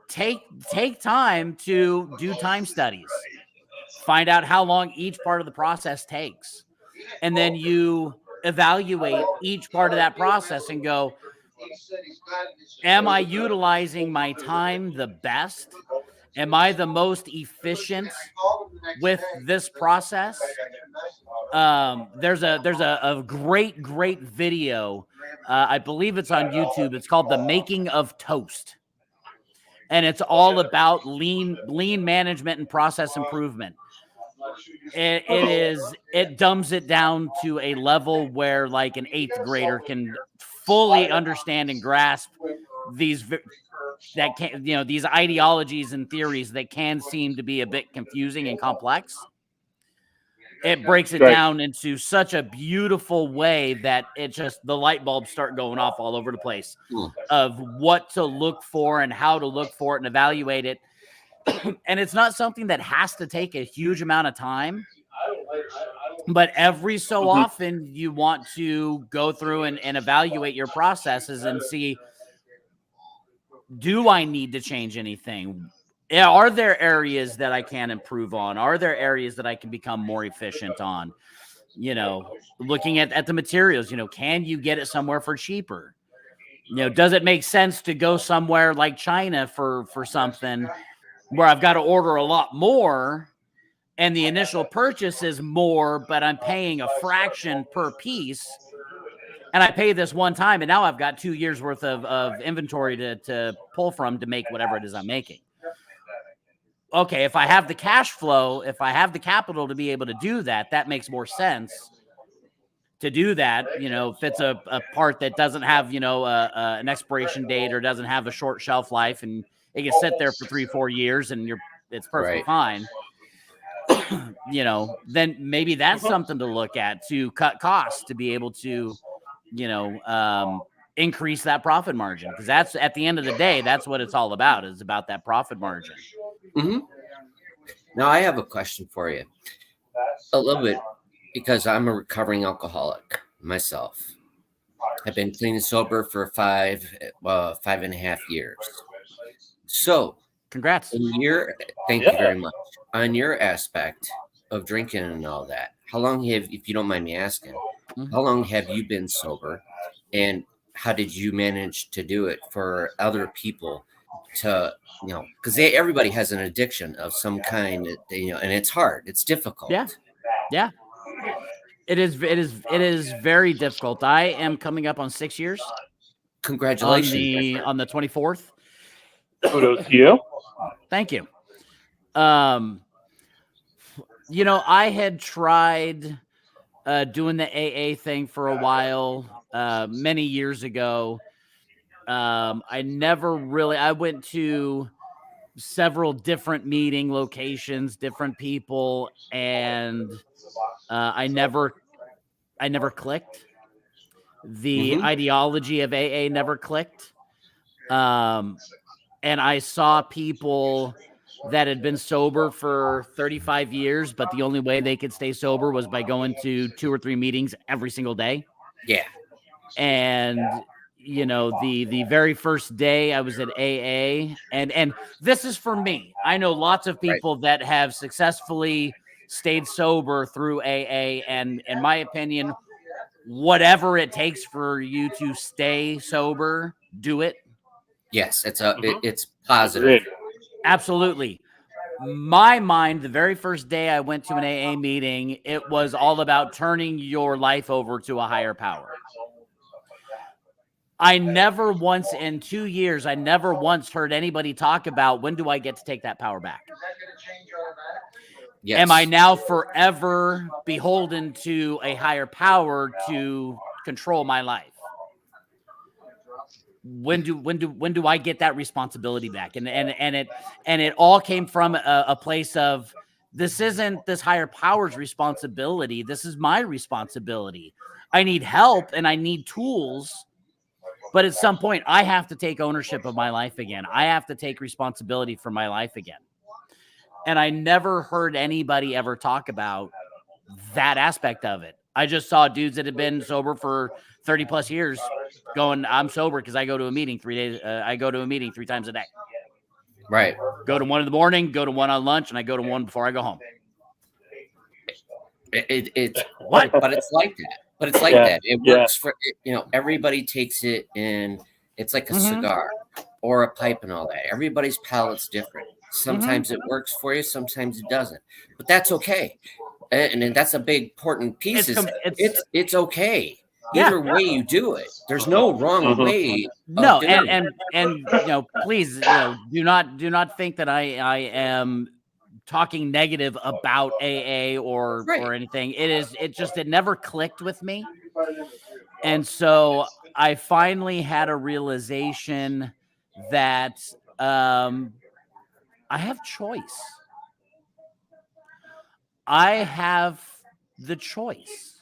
take time to do time studies, find out how long each part of the process takes, and then you evaluate each part of that process and go, am I utilizing my time the best? Am I the most efficient with this process? There's a great video. I believe it's on YouTube. It's called The Making of Toast. And it's all about lean management and process improvement. It dumbs it down to a level where like an 8th grader can fully understand and grasp these ideologies and theories that can seem to be a bit confusing and complex. It breaks it down into such a beautiful way that the light bulbs start going off all over the place of what to look for and how to look for it and evaluate it. And it's not something that has to take a huge amount of time, but every so often you want to go through and evaluate your processes and see, do I need to change anything? Are there areas that I can improve on? Are there areas that I can become more efficient on? Looking at the materials, can you get it somewhere for cheaper? Does it make sense to go somewhere like China for something where I've got to order a lot more and the initial purchase is more, but I'm paying a fraction per piece, and I pay this one time, and now I've got 2 years worth of inventory to pull from to make whatever it is I'm making. Okay, if I have the cash flow, if I have the capital to be able to do that, that makes more sense to do that. If it's a part that doesn't have, an expiration date or doesn't have a short shelf life and it can sit there for 3-4 years and it's perfectly fine. Then maybe that's something to look at to cut costs to be able to, increase that profit margin. Because that's, at the end of the day, that's what it's all about. It's about that profit margin. Now I have a question for you, a little bit, because I'm a recovering alcoholic myself. I've been clean and sober for 5.5 years. So, congrats. Thank you very much. On your aspect of drinking and all that, how long if you don't mind me asking, how long have you been sober, and how did you manage to do it? For other people, to, because everybody has an addiction of some kind, and it's hard, it's difficult. Yeah. It is very difficult. I am coming up on 6 years Congratulations. on the 24th. Kudos to you. Thank you. I had tried doing the AA thing for a while, many years ago. I went to several different meeting locations, different people, and I never clicked. The ideology of AA never clicked. And I saw people that had been sober for 35 years, but the only way they could stay sober was by going to 2 or 3 meetings every single day. Yeah. And the very first day I was at AA, and this is for me. I know lots of people that have successfully stayed sober through AA, and in my opinion, whatever it takes for you to stay sober, do it. Yes, it's positive. Agreed. Absolutely. My mind, the very first day I went to an AA meeting, it was all about turning your life over to a higher power. I never once in 2 years, I never once heard anybody talk about, when do I get to take that power back? Yes. Am I now forever beholden to a higher power to control my life? When do I get that responsibility back? And it all came from a place of, this isn't this higher power's responsibility. This is my responsibility. I need help and I need tools, but at some point I have to take ownership of my life again. I have to take responsibility for my life again. And I never heard anybody ever talk about that aspect of it. I just saw dudes that had been sober for 30 plus years going, I'm sober because I go to a meeting 3 days. I go to a meeting 3 times a day. Right. Go to one in the morning, go to one on lunch, and I go to one before I go home. It's what? But it's like that. But it's like that. It works for, everybody takes it in. It's like a cigar or a pipe and all that. Everybody's palate's different. Sometimes it works for you. Sometimes it doesn't. But that's okay. And that's a big important piece. It's okay. Either way you do it. There's no wrong way. No, and please, do not think that I am talking negative about AA or anything. It never clicked with me. And so I finally had a realization that I have choice. I have the choice.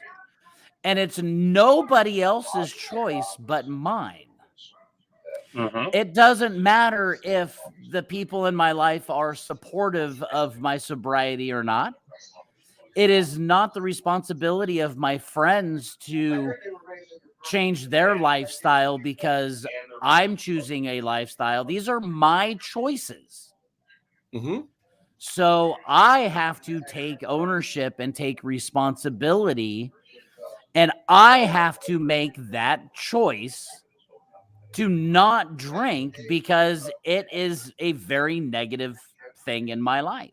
And it's nobody else's choice but mine. It doesn't matter if the people in my life are supportive of my sobriety or not. It is not the responsibility of my friends to change their lifestyle because I'm choosing a lifestyle. These are my choices. So I have to take ownership and take responsibility, and I have to make that choice to not drink because it is a very negative thing in my life.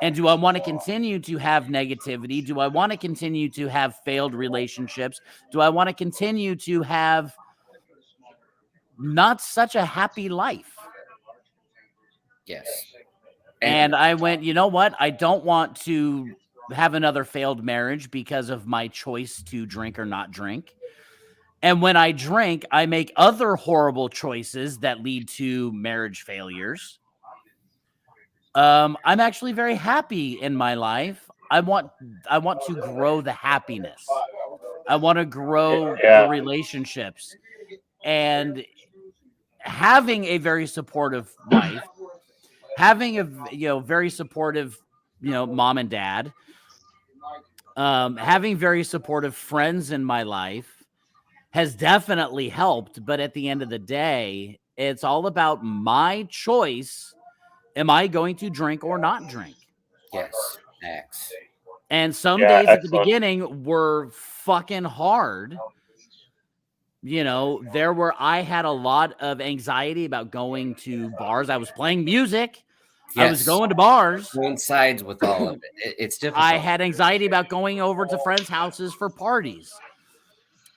And do I want to continue to have negativity? Do I want to continue to have failed relationships? Do I want to continue to have not such a happy life? Yes. And I went, you know what? I don't want to have another failed marriage because of my choice to drink or not drink. And when I drink, I make other horrible choices that lead to marriage failures. I'm actually very happy in my life. I want to grow the happiness. I want to grow the relationships, and having a very supportive wife, having a very supportive mom and dad, having very supportive friends in my life has definitely helped. But at the end of the day, it's all about my choice. Am I going to drink or not drink? Yes. X. And some days at the beginning were fucking hard I had a lot of anxiety about going to bars. I was playing music. I was Yes. going to bars. Coincides with all of it. It's I difficult. had anxiety about going over to friends' houses for parties.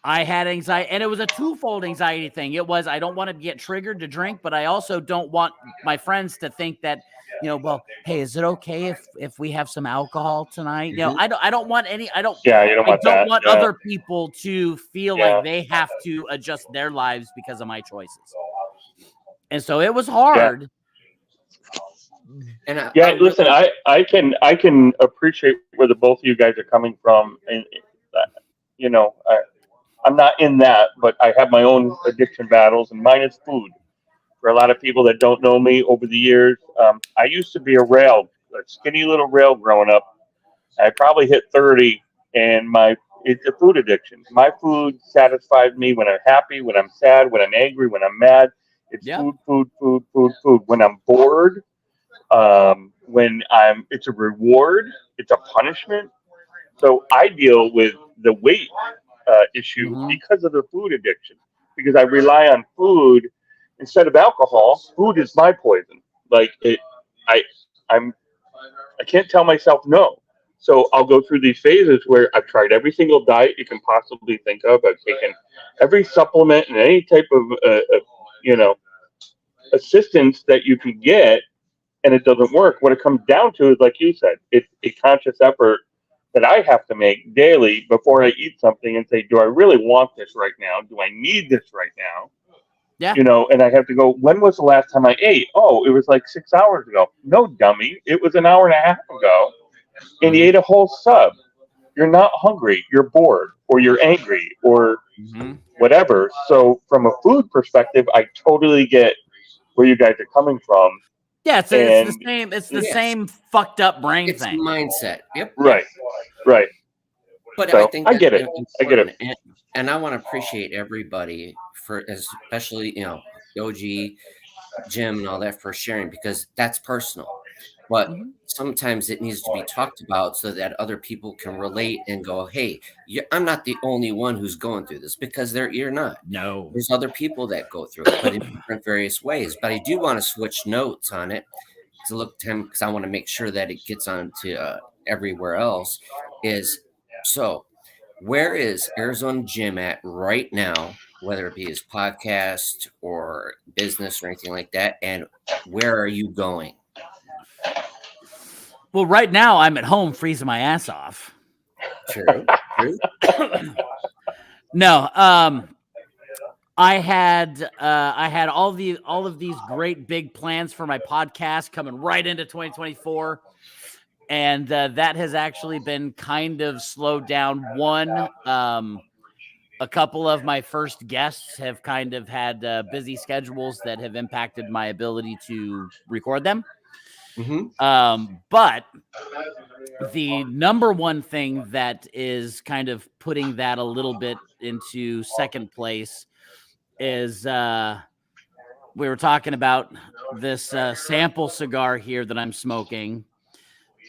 I had anxiety, and it was a twofold anxiety thing. It was, I don't want to get triggered to drink, but I also don't want my friends to think that, well, hey, is it okay if we have some alcohol tonight? Mhm. I don't want any, I don't Yeah, you don't want that. Yeah. other people to feel Yeah. like they have to adjust their lives because of my choices. And so it was hard. And Yeah, listen, I can appreciate where the both of you guys are coming from, and you know, I'm not in that, but I have my own addiction battles, and mine is food. For a lot of people that don't know me over the years, I used to be a skinny little rail growing up. I probably hit 30, and it's a food addiction. My food satisfies me when I'm happy, when I'm sad, when I'm angry, when I'm mad. It's Yep. food, food, food, food, food. When I'm bored, it's a reward, it's a punishment. So I deal with the weight issue Mhm. because of the food addiction, because I rely on food instead of alcohol. Food is my poison. Like it, I, I'm, I can't tell myself no. So I'll go through these phases where I've tried every single diet you can possibly think of. I've taken every supplement and any type of, you know, assistance that you can get, and it doesn't work. What it comes down to is, like you said, it's a conscious effort that I have to make daily before I eat something and say, do I really want this right now? Do I need this right now? Yeah. And I have to go, when was the last time I ate? Oh, it was like 6 hours ago. No, dummy. It was an hour and a half ago. And you Mhm. ate a whole sub. You're not hungry. You're bored or you're angry or Mhm. whatever. So, from a food perspective, I totally get where you guys are coming from. Yeah, it's the And same. It's the Yes. same fucked up brain It's thing. mindset. Yep. right, right. But I So think I that's get it. I get it. important, and I want to appreciate everybody for, especially OG Jim and all that, for sharing, because that's personal. But Mhm. sometimes it needs to be talked about so that other people can relate and go, "Hey, I'm not the only one who's going through this," because you're not. No. There's other people that go through it, but in different various ways. But I do want to switch notes on it to look to him, because I want to make sure that it gets on to everywhere else. Is so, where is Arizona Jim at right now, whether it be his podcast or business or anything like that? And where are you going? Well, right now I'm at home freezing my ass off. True. True. No, I had all of these great big plans for my podcast coming right into 2024, and that has actually been kind of slowed down. One, a couple of my first guests have kind of had busy schedules that have impacted my ability to record them. Mm-hmm. But the number one thing that is kind of putting that a little bit into second place is we were talking about this sample cigar here that I'm smoking.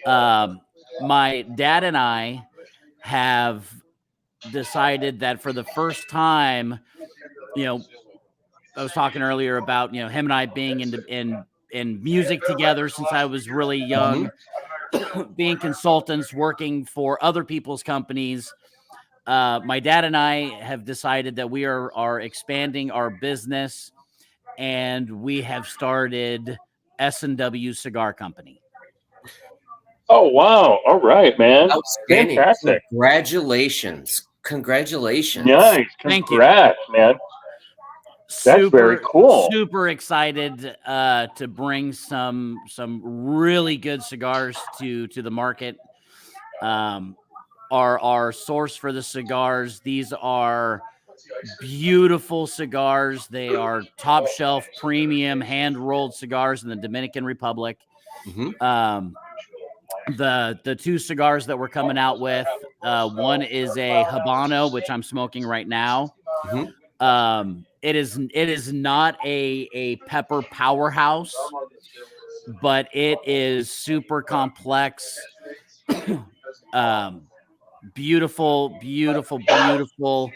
My dad and I have decided that for the first time, I was talking earlier about him and I being in music together since I was really young, being consultants, working for other people's companies. My dad and I have decided that we are expanding our business, and we have started S&W Cigar Company. Oh wow! All right, man. Outstanding. Fantastic. Congratulations. Congratulations. Nice. Thank you. Congrats, man. That's very cool. Super excited to bring some really good cigars to the market. Our source for the cigars, these are beautiful cigars. They are top shelf premium hand rolled cigars in the Dominican Republic. Mm-hmm. The two cigars that we're coming out with, one is a Habano, which I'm smoking right now. Mm-hmm. It is not a pepper powerhouse, but it is super complex. Beautiful, beautiful, beautiful.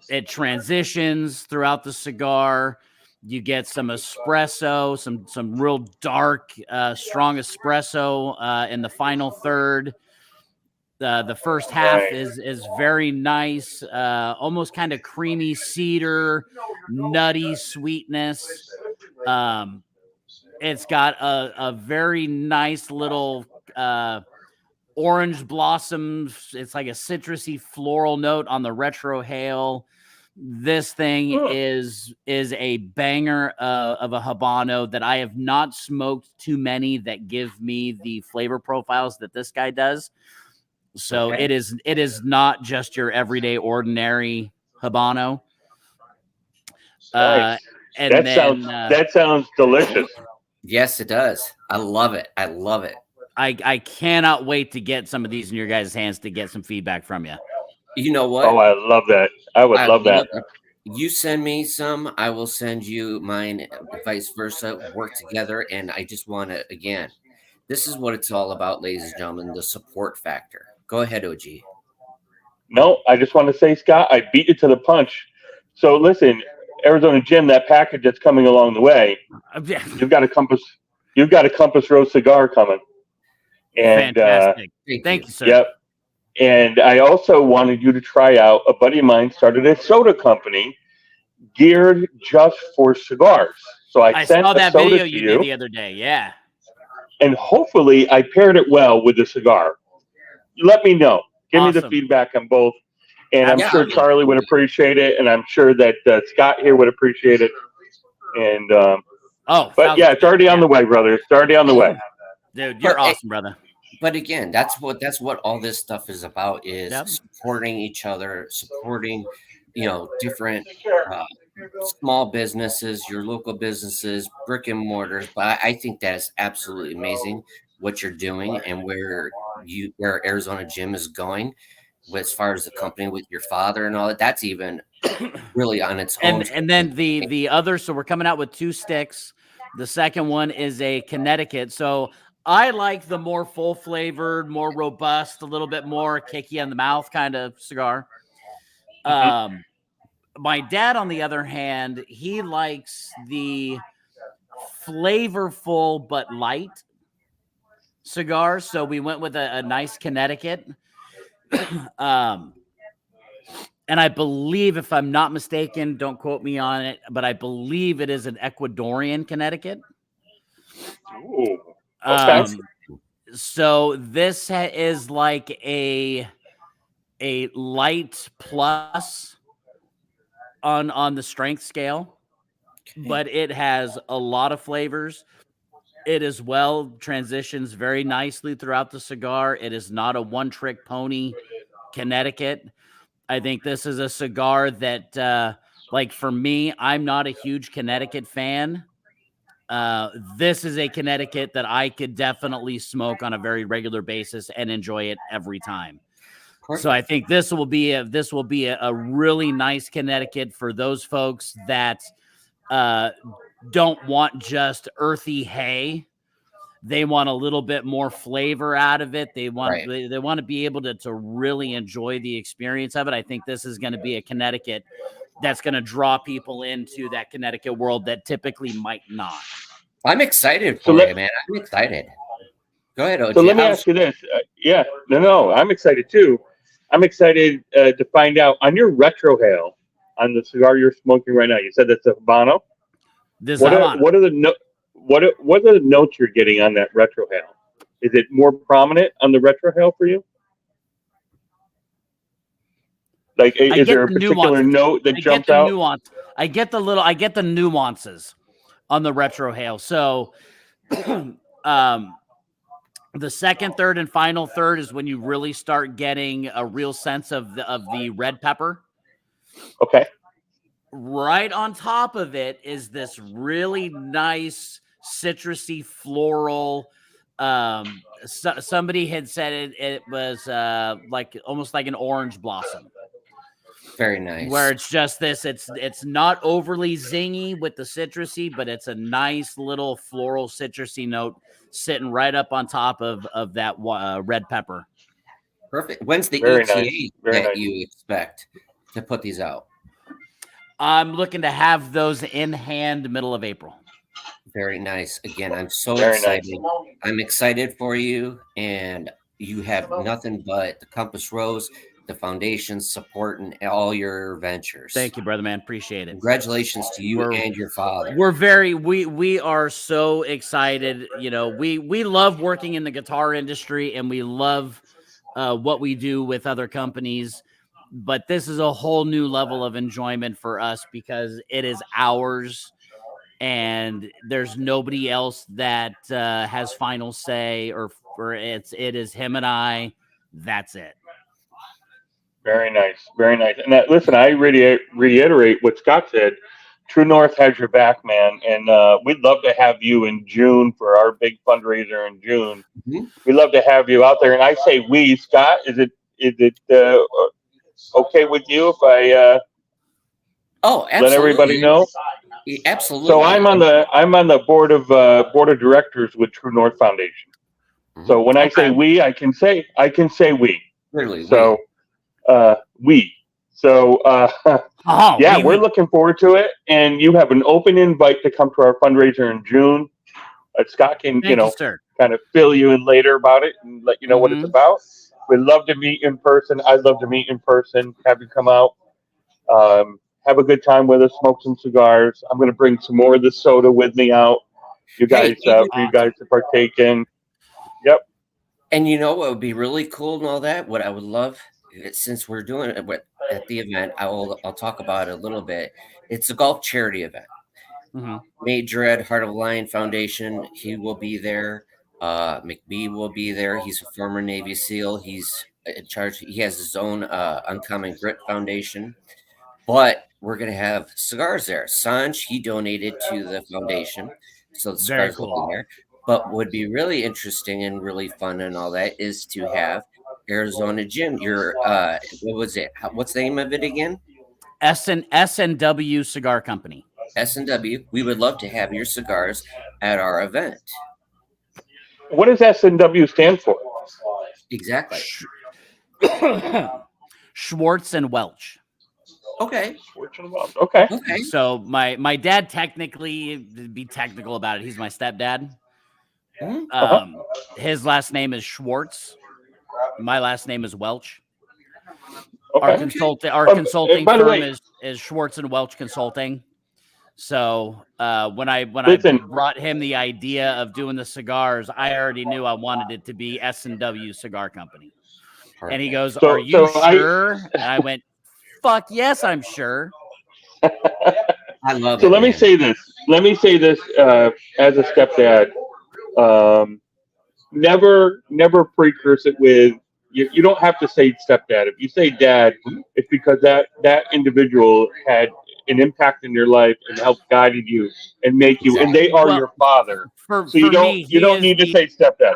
it transitions throughout the cigar. You get some espresso, some real dark, strong espresso in the final third. The first half is very nice, almost kind of creamy cedar, nutty sweetness. It's got a very nice little orange blossoms. It's like a citrusy floral note on the retrohale. This thing is a banger of a Habano that I have not smoked too many that give me the flavor profiles that this guy does. So it is not just your everyday ordinary Habano. Nice. And that sounds delicious. Yes, it does. I love it. I love it. I cannot wait to get some of these in your guys' hands to get some feedback from you. You know what? Oh, I love that. I would love that. You send me some, I will send you mine, vice versa, work together. And I just want to, again, this is what it's all about, ladies and gentlemen, the support factor. Go ahead, OG. No, I just want to say, Scott, I beat you to the punch. So listen, Arizona Jim, that package that's coming along the way, you've got a Compass Rose cigar coming. And fantastic. Thank you, sir. Yep. And I also wanted you to try out, a buddy of mine started a soda company geared just for cigars. So I sent saw that soda video to you did the other day. Yeah. And hopefully I paired it well with the cigar. Let me know. Give me the feedback on both. And I'm sure Charlie would appreciate it. And I'm sure that Scott here would appreciate it. And, but yeah, it's already on the way, brother. It's already on the way. Dude, you're awesome, brother. But again, that's what all this stuff is about, is supporting each other, supporting, different small businesses, your local businesses, brick and mortars. But I think that is absolutely amazing what you're doing and where Arizona Jim is going as far as the company with your father and all that. That's even really on its own. And then the other, so we're coming out with 2 sticks. The second one is a Connecticut. So I like the more full flavored, more robust, a little bit more kicky on the mouth kind of cigar. My dad, on the other hand, he likes the flavorful but light cigar. So we went with a nice Connecticut. And I believe, if I'm not mistaken, don't quote me on it, but I believe it is an Ecuadorian Connecticut. Ooh. Okay. So this is like a light plus on the strength scale, but it has a lot of flavors. It as well transitions very nicely throughout the cigar. It is not a one-trick pony Connecticut. I think this is a cigar that, like for me, I'm not a huge Connecticut fan. This is a Connecticut that I could definitely smoke on a very regular basis and enjoy it every time. Perfect. So I think this will be a really nice Connecticut for those folks that don't want just earthy hay. They want a little bit more flavor out of it. They want they want to be able to really enjoy the experience of it. I think this is going to be a Connecticut that's going to draw people into that Connecticut world that typically might not. I'm excited for it, man. I'm excited. Go ahead, OG. So let me ask you this. I'm excited too. I'm excited to find out on your retrohale, on the cigar you're smoking right now. You said that's a Habano. What are the notes you're getting on that retrohale? Is it more prominent on the retrohale for you? Like, is there a particular note that jumps out? I get the nuances on the retrohale. So, the second, third, and final third is when you really start getting a real sense of the red pepper. Okay. Right on top of it is this really nice citrusy floral. Somebody had said it was like almost like an orange blossom. Very nice. Where it's just this, it's not overly zingy with the citrusy, but it's a nice little floral citrusy note sitting right up on top of that red pepper. Perfect. When's the ETA that you expect to put these out? I'm looking to have those in hand middle of April. Very nice. Again, I'm so Very nice. excited. I'm excited for you, and you have nothing but the Compass Rose, the foundation support, and all your ventures. Thank you, brother, man. Appreciate it. Congratulations to you and your father. We are so excited. You know, we love working in the guitar industry, and we love what we do with other companies. But this is a whole new level of enjoyment for us because it is ours, and there's nobody else that has final say, or it is him and I. That's it. Very nice. Very nice. And listen, I reiterate what Scott said. True North has your back, man. And we'd love to have you in June for our big fundraiser in June. Mhm. We'd love to have you out there. And I say we, Scott, is it okay with you if I Oh, absolutely. let everybody know? Absolutely. So I'm on the board of directors with True North Foundation. So when I say we, I can say we. Literally, So we. So we're looking forward to it. And you have an open invite to come to our fundraiser in June. Scott can Thank you, sir. kind of fill you in later about it and let you know what it's about. We'd love to meet in person. I'd love to meet in person. Have you come out. Have a good time with us, smoke some cigars. I'm going to bring some more of the soda with me out. You guys, for you guys to partake in. Yep. And you know what would be really cool and all that? What I would love, since we're doing it at the event, I'll talk about it a little bit. It's a golf charity event. Nate Dredd, Heart of Lion Foundation, he will be there. McBee will be there. He's a former Navy SEAL. He's in charge. He has his own Uncommon Grit Foundation. But we're going to have cigars there. Sanj, he donated to the foundation. So the cigars will be there. But what would be really interesting and really fun and all that is to have Arizona Jim. Your what was it? What's the name of it again? S&W Cigar Company. S&W. We would love to have your cigars at our event. What does S&W stand for? Exactly. Schwartz and Welch. Okay. Okay. So my dad, technically, to be technical about it, he's my stepdad. His last name is Schwartz. My last name is Welch. Okay. Our consulting firm is Schwartz and Welch Consulting. So when I brought him the idea of doing the cigars, I already knew I wanted it to be S&W Cigar Company. Perfect. And he goes, "Are you sure?" And I went, "Fuck yes, I'm sure." I love it. So let me say this as a stepdad. Never precurse it with you don't have to say stepdad. If you say dad, it's because that individual had an impact in your life and helped guided you and make you, and they are your father. So you don't need to say stepdad.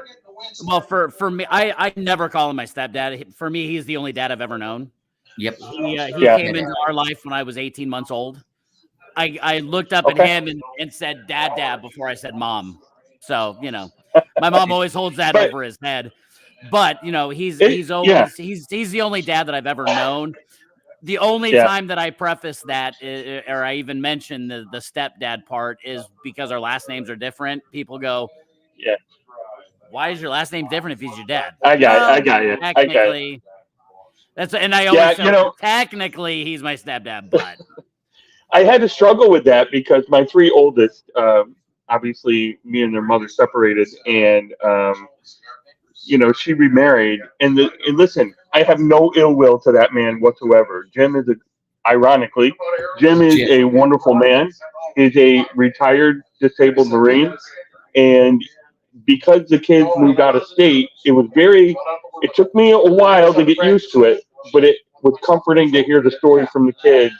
Well, for me, I never call him my stepdad. For me, he's the only dad I've ever known. Yep. He came into our life when I was 18 months old. I looked up at him and said dad before I said mom. So, my mom always holds that over his head. But, he's the only dad that I've ever known. The only time that I preface that or I even mention the stepdad part is because our last names are different. People go, why is your last name different if he's your dad? I got you. Technically, and I always say, technically he's my stepdad, but I had to struggle with that because my three oldest, obviously me and their mother separated, and she remarried. And listen, I have no ill will to that man whatsoever. Jim is ironically, a wonderful man. He's a retired disabled Marine, and because the kids moved out of state, it took me a while to get used to it, but it was comforting to hear the stories from the kids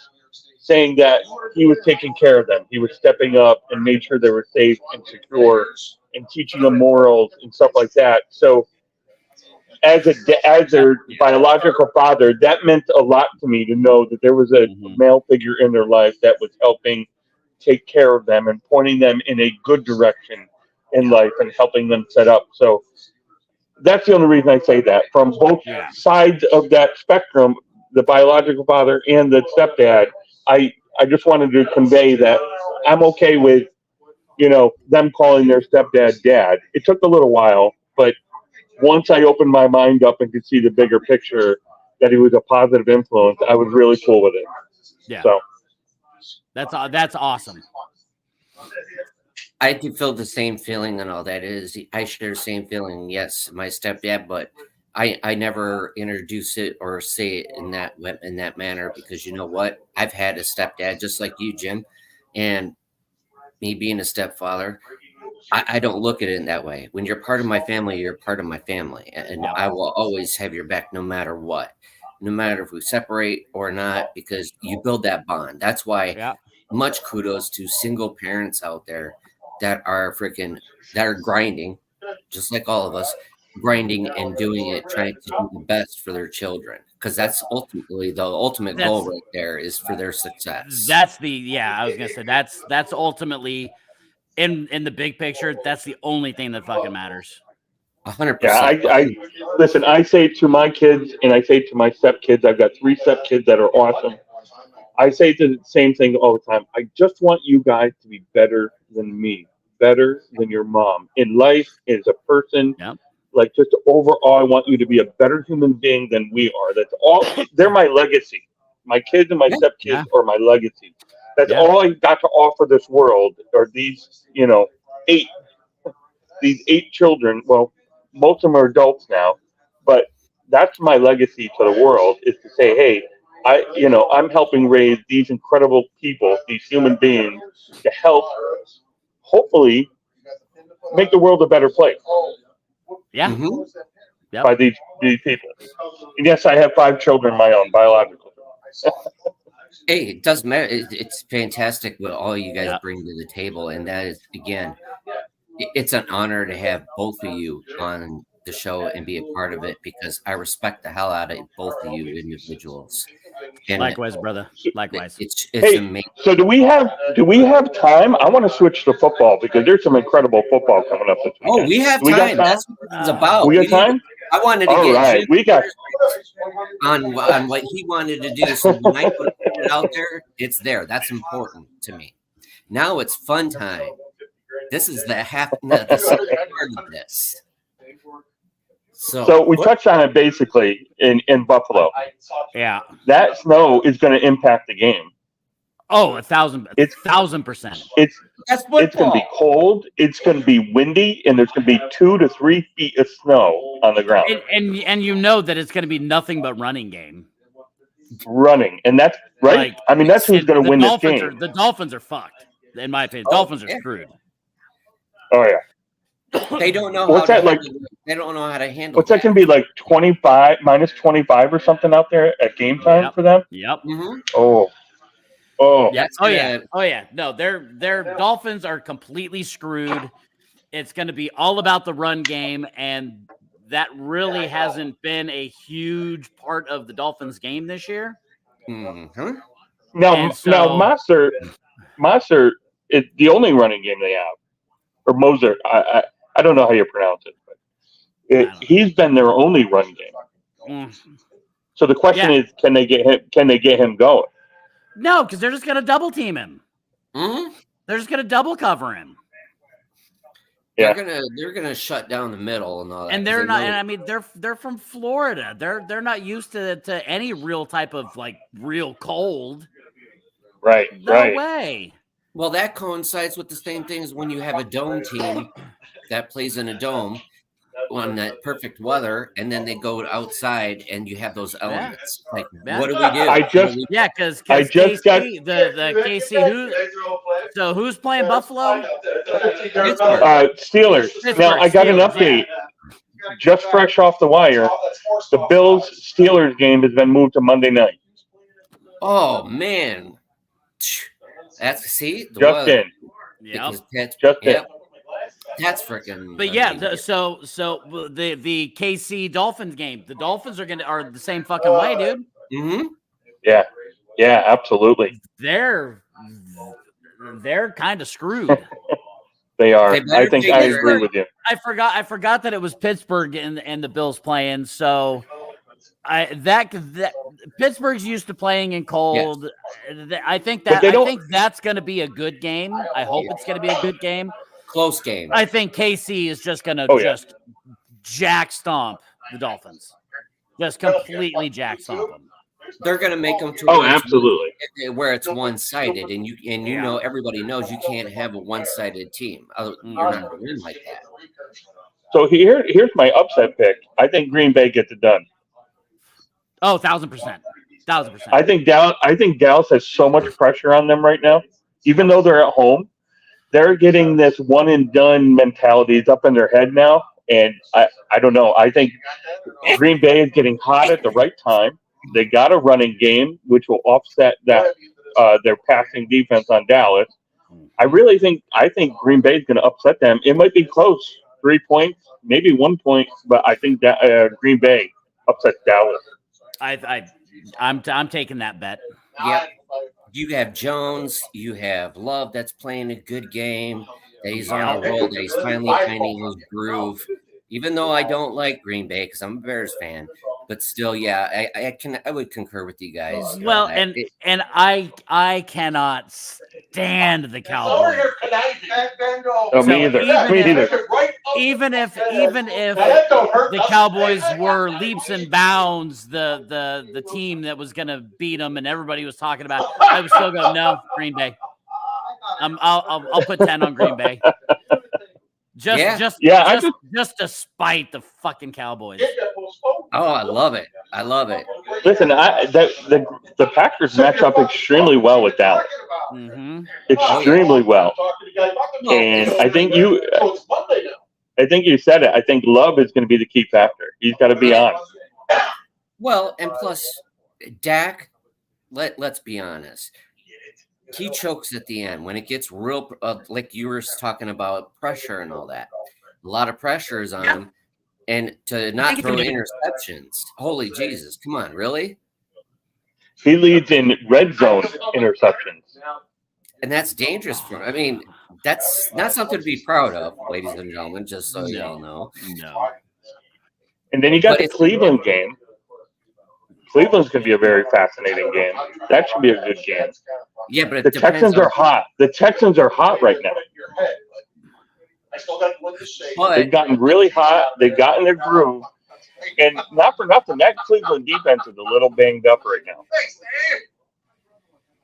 saying that he was taking care of them. He was stepping up and made sure they were safe and secure and teaching them morals and stuff like that. So as their biological father, that meant a lot to me to know that there was a male figure in their life that was helping take care of them and pointing them in a good direction in life and helping them set up. So that's the only reason I say that. From both sides of that spectrum, the biological father and the stepdad, I I just wanted to convey that I'm okay with, them calling their stepdad dad. It took a little while, but once I opened my mind up and could see the bigger picture, that he was a positive influence, I was really cool with it. Yeah. So That's awesome. I do feel the same feeling and all that is. I share the same feeling. Yes, my stepdad, but I never introduce it or say it in that manner because you know what? I've had a stepdad just like you, Jim, and me being a stepfather. I don't look at it in that way. When you're part of my family, you're part of my family, and Yep. I will always have your back no matter what, no matter if we separate or not, because you build that bond. That's why Yeah. much kudos to single parents out there that are grinding, just like all of us, grinding and doing it, trying to do the best for their children, because that's ultimately the ultimate goal right there is for their success. I was gonna say that's ultimately in the big picture, that's the only thing that fucking matters. 100%. yeah, I listen. I say to my kids, and I say to my stepkids. I've got 3 stepkids that are awesome. I say the same thing all the time. I just want you guys to be better than me, better than your mom in life as a person. Yep. Like just overall, I want you to be a better human being than we are. That's all. They're my legacy. My kids and my stepkids Yeah. are my legacy. That's Yeah. all I got to offer this world. Are these, eight these 8 children. Well, most of them are adults now, but that's my legacy to the world is to say, hey, I'm helping raise these incredible people, these human beings, to help hopefully make the world a better place Yeah. Mhm. Yep. by these people. And yes, I have 5 children of my own, biological. Hey, it doesn't matter. It's fantastic what all you guys Yeah. bring to the table, and that is again, it's an honor to have both of you on the show and be a part of it because I respect the hell out of both of you individuals, and Likewise, brother. Likewise. it's Hey, amazing. so do we have time? I want to switch to football because there's some incredible football coming up this Oh, weekend. we have Do we got time. time? That's what this is about. We got time? I wanted to All get right, Jim we got. on what he wanted to do. So when I put it out there, it's there. That's important to me. Now it's fun time. This is the second part of this. So we touched on it basically in Buffalo. Yeah. That snow is going to impact the game. Oh, 1,000%. It's That's it's going to be football. cold. It's going to be windy, and there's going to be 2 to 3 feet of snow on the ground. And you know that it's going to be nothing but running game. Running, and that's right. Like, I mean, that's who's going to win this Dolphins game. the Dolphins are fucked, in my opinion. Oh, Dolphins are yeah. screwed. Oh yeah. They don't know What's how that to like? handle. They don't know how to handle. What's that going to be like? 25 minus 25 or something out there at game time Yep. for them. Yep. Mm-hmm. Oh. Yeah. That's Oh gonna, yeah. No, their Dolphins are completely screwed. It's going to be all about the run game, and that really hasn't been a huge part of the Dolphins game this year. mm-hmm. Now, And now, so, Monster is the only running game they have, or Moser. I don't know how you pronounce it, but I don't know. he's been their only run game. Mm. So the question Yeah. is, can they get him? Can they get him going? No, because they're just going to double team him. Mm-hmm. They're just going to double cover him. Yeah. They're gonna shut down the middle and all that. And 'cause they're they not. know- And I mean, they're from Florida. They're not used to any real type of like real cold. Right. No Right. way. Well, that coincides with the same thing as when you have a dome team that plays in a dome on that perfect weather, and then they go outside and you have those elements. Like, Yeah. what do we do? Yeah, because I just got- KC, the KC who's playing Buffalo? Steelers. Now I got an Steelers, update. Just fresh off the wire. The Bills Steelers game has been moved to Monday night. Oh man, that's the Just weather. in. Yeah. Just in. That's freaking. But yeah, so the KC Dolphins game, the Dolphins are the same fucking way, dude. Mm-hmm. Yeah. Yeah. Absolutely. They're kind of screwed. They are. They better I think take I their- agree with you. I forgot that it was Pittsburgh and the Bills playing. So that Pittsburgh's used to playing in cold. Yes. I think that's going to be a good game. I hope it's going to be a good game. Close game. I think KC is just going to just jack stomp the Dolphins. Just completely jack stomp them. They're going to make them to absolutely where it's one-sided, and you know everybody knows you can't have a one-sided team. You're not going to win like that. So here's my upset pick. I think Green Bay gets it done. Oh, 1,000%. 1,000%. I think Dallas has so much pressure on them right now. Even though they're at home, they're getting this one and done mentality up in their head now. And I don't know. I think Green Bay is getting hot at the right time. They got a running game, which will offset that their passing defense on Dallas. I think Green Bay is going to upset them. It might be close, 3 points, maybe 1 point, but I think that Green Bay upsets Dallas. I'm taking that bet. Yeah, you have Jones, you have Love that's playing a good game. That he's on a roll. That he's finally finding his groove. Even though I don't like Green Bay because I'm a Bears fan, but still, yeah, I would concur with you guys. Well, and I cannot stand the Cowboys. No, me either. Even if the Cowboys were leaps and bounds the team that was going to beat them and everybody was talking about, I would still go no, Green Bay. I'll put 10 on Green Bay. Just to spite the fucking Cowboys. Oh, I love it. Listen, the Packers match up extremely well with Dallas. Mm-hmm. Extremely well. And I think you said it. I think Love is going to be the key factor. He's got to be on. Well, and plus, Dak, let's be honest. He chokes at the end when it gets real, like you were talking about pressure and all that. A lot of pressure is on him, and to not throw interceptions. Holy Jesus! Come on, really? He leads in red zone interceptions, and that's dangerous for him. I mean, that's not something to be proud of, ladies and gentlemen. Just so you all know. No. And then you got the Cleveland game. Cleveland's going to be a very fascinating game. That should be a good game. Yeah, but the Texans are hot. The Texans are hot right now. They've gotten really hot. They've gotten their groove. And not for nothing, that Cleveland defense is a little banged up right now.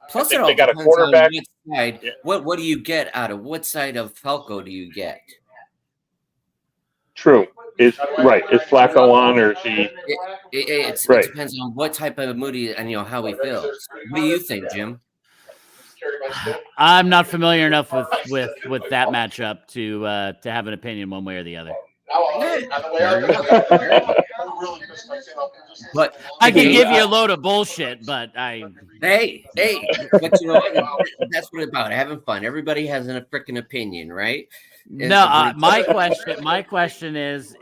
Plus, they got a quarterback. Side. Yeah. What do you get out of what side of Falco do you get? True. Is Flacco on or is he? It depends on what type of moody and how he feels. What do you think, Jim? I'm not familiar enough with that matchup to have an opinion one way or the other. But I can give you a load of bullshit, but hey, but that's what it's about, having fun. Everybody has a freaking opinion, right? My question is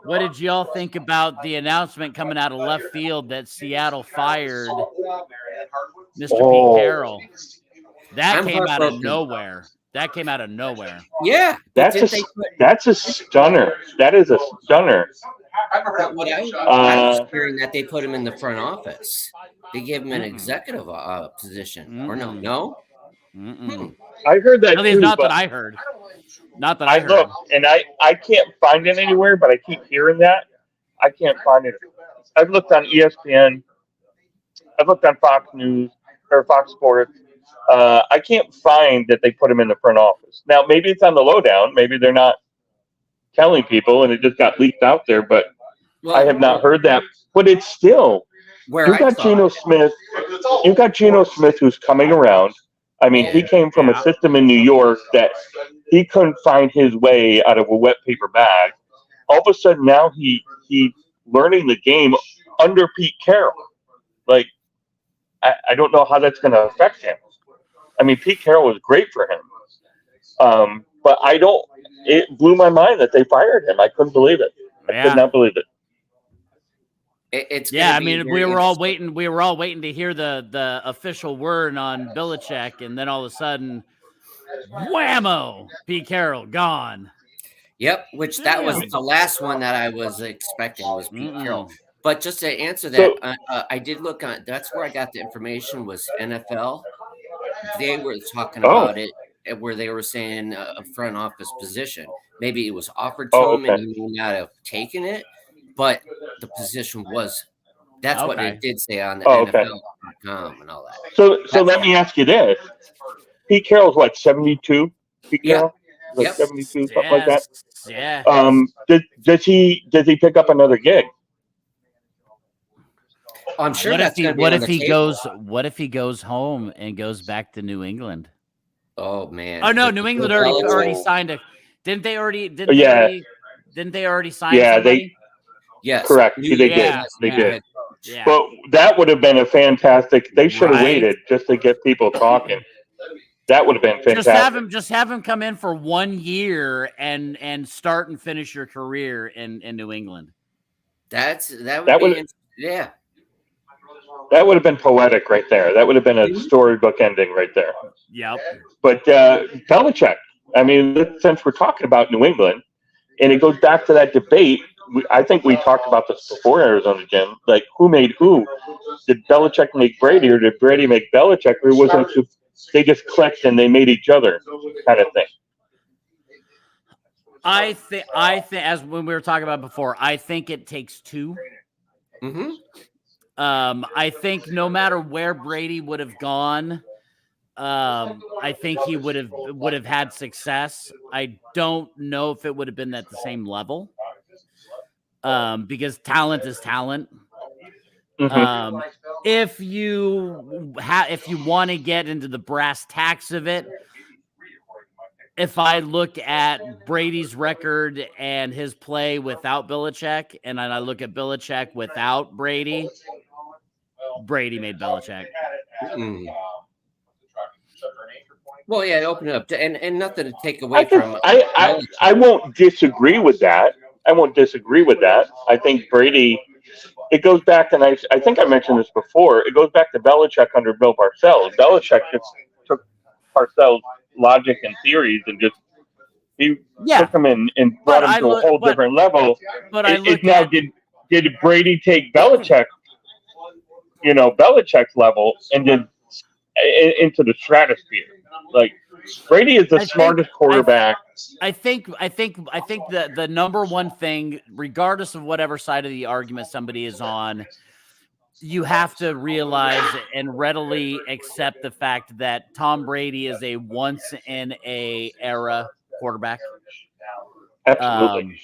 what did y'all think about the announcement coming out of left field that Seattle fired Mr. Pete Carroll? That came out of nowhere. Yeah, that's a stunner. That is a stunner. I was hearing that they put him in the front office. They gave him an executive position, or no? I heard that too. Not that I heard. Not that I heard. Look, and I can't find it anywhere, but I keep hearing that. I can't find it. I've looked on ESPN. I've looked on Fox News or Fox Sports. I can't find that they put him in the front office. Now, maybe it's on the lowdown. Maybe they're not telling people, and it just got leaked out there. But I have not heard that. But it's still. You've got Geno Smith. You've got Geno Smith, who's coming around. I mean, he came from a system in New York that he couldn't find his way out of a wet paper bag. All of a sudden, now he's learning the game under Pete Carroll. Like, I don't know how that's going to affect him. I mean, Pete Carroll was great for him. But it blew my mind that they fired him. I couldn't believe it. I could not believe it. We were all waiting. We were all waiting to hear the official word on Belichick, and then all of a sudden, whammo! Pete Carroll gone. Yep, which that was the last one that I was expecting was Pete Carroll. But just to answer that, So, I did look on. That's where I got the information was NFL. They were talking oh, about it where they were saying a front office position. Maybe it was offered to oh, him and okay. he may not have taken it, but the position was. That's what Okay. it did say on the Oh, okay. NFL.com and all that. So That's let me ask you this: Pete Carroll's what, 72? Pete yep, Carroll, like yep. 72, something like that. Yes. Yeah. Does he pick up another gig? I'm sure that's going to be What on if the he table. goes home and goes back to New England? Oh man! Oh no, With New Bill England already Belichick, signed a. Didn't they already? Yeah, Didn't they already sign yeah, somebody? yes, correct. New They England did. Yeah, has a They new yeah, did. head coach. yeah. But that would have been a fantastic. They should have Right. waited just to get people talking. That would have been fantastic. Just have him come in for 1 year and start and finish your career in New England. That would That would be yeah. that would have been poetic right there. That would have been a storybook ending right there. Yep. But Belichick. I mean, since we're talking about New England, and it goes back to that debate. I think we talked about this before, Arizona Jim. Like, who made who? Did Belichick make Brady, or did Brady make Belichick? Or was it just, they just clicked and they made each other, kind of thing? I think as when we were talking about before, I think it takes two. Mm-hmm. I think no matter where Brady would have gone, I think he would have had success. I don't know if it would have been at the same level, because talent is talent. Mm-hmm. If you want to get into the brass tacks of it, if I look at Brady's record and his play without Belichick, and then I look at Belichick without Brady, Brady made Belichick. Mm. Well, yeah, open it up to, and nothing to take away I think from I Belichick. won't disagree with that. I won't disagree with that. I think Brady. It goes back, and I think I mentioned this before. It goes back to Belichick under Bill Parcells. Belichick just took Parcells' logic and theories and just he Yeah, took them and but brought them I to a look, whole different level. I It look now at did Brady take Belichick, Belichick's level, and did into the stratosphere? Like, Brady is the I think smartest quarterback. I think the number one thing, regardless of whatever side of the argument somebody is on, you have to realize and readily accept the fact that Tom Brady is a once in a era quarterback. Absolutely.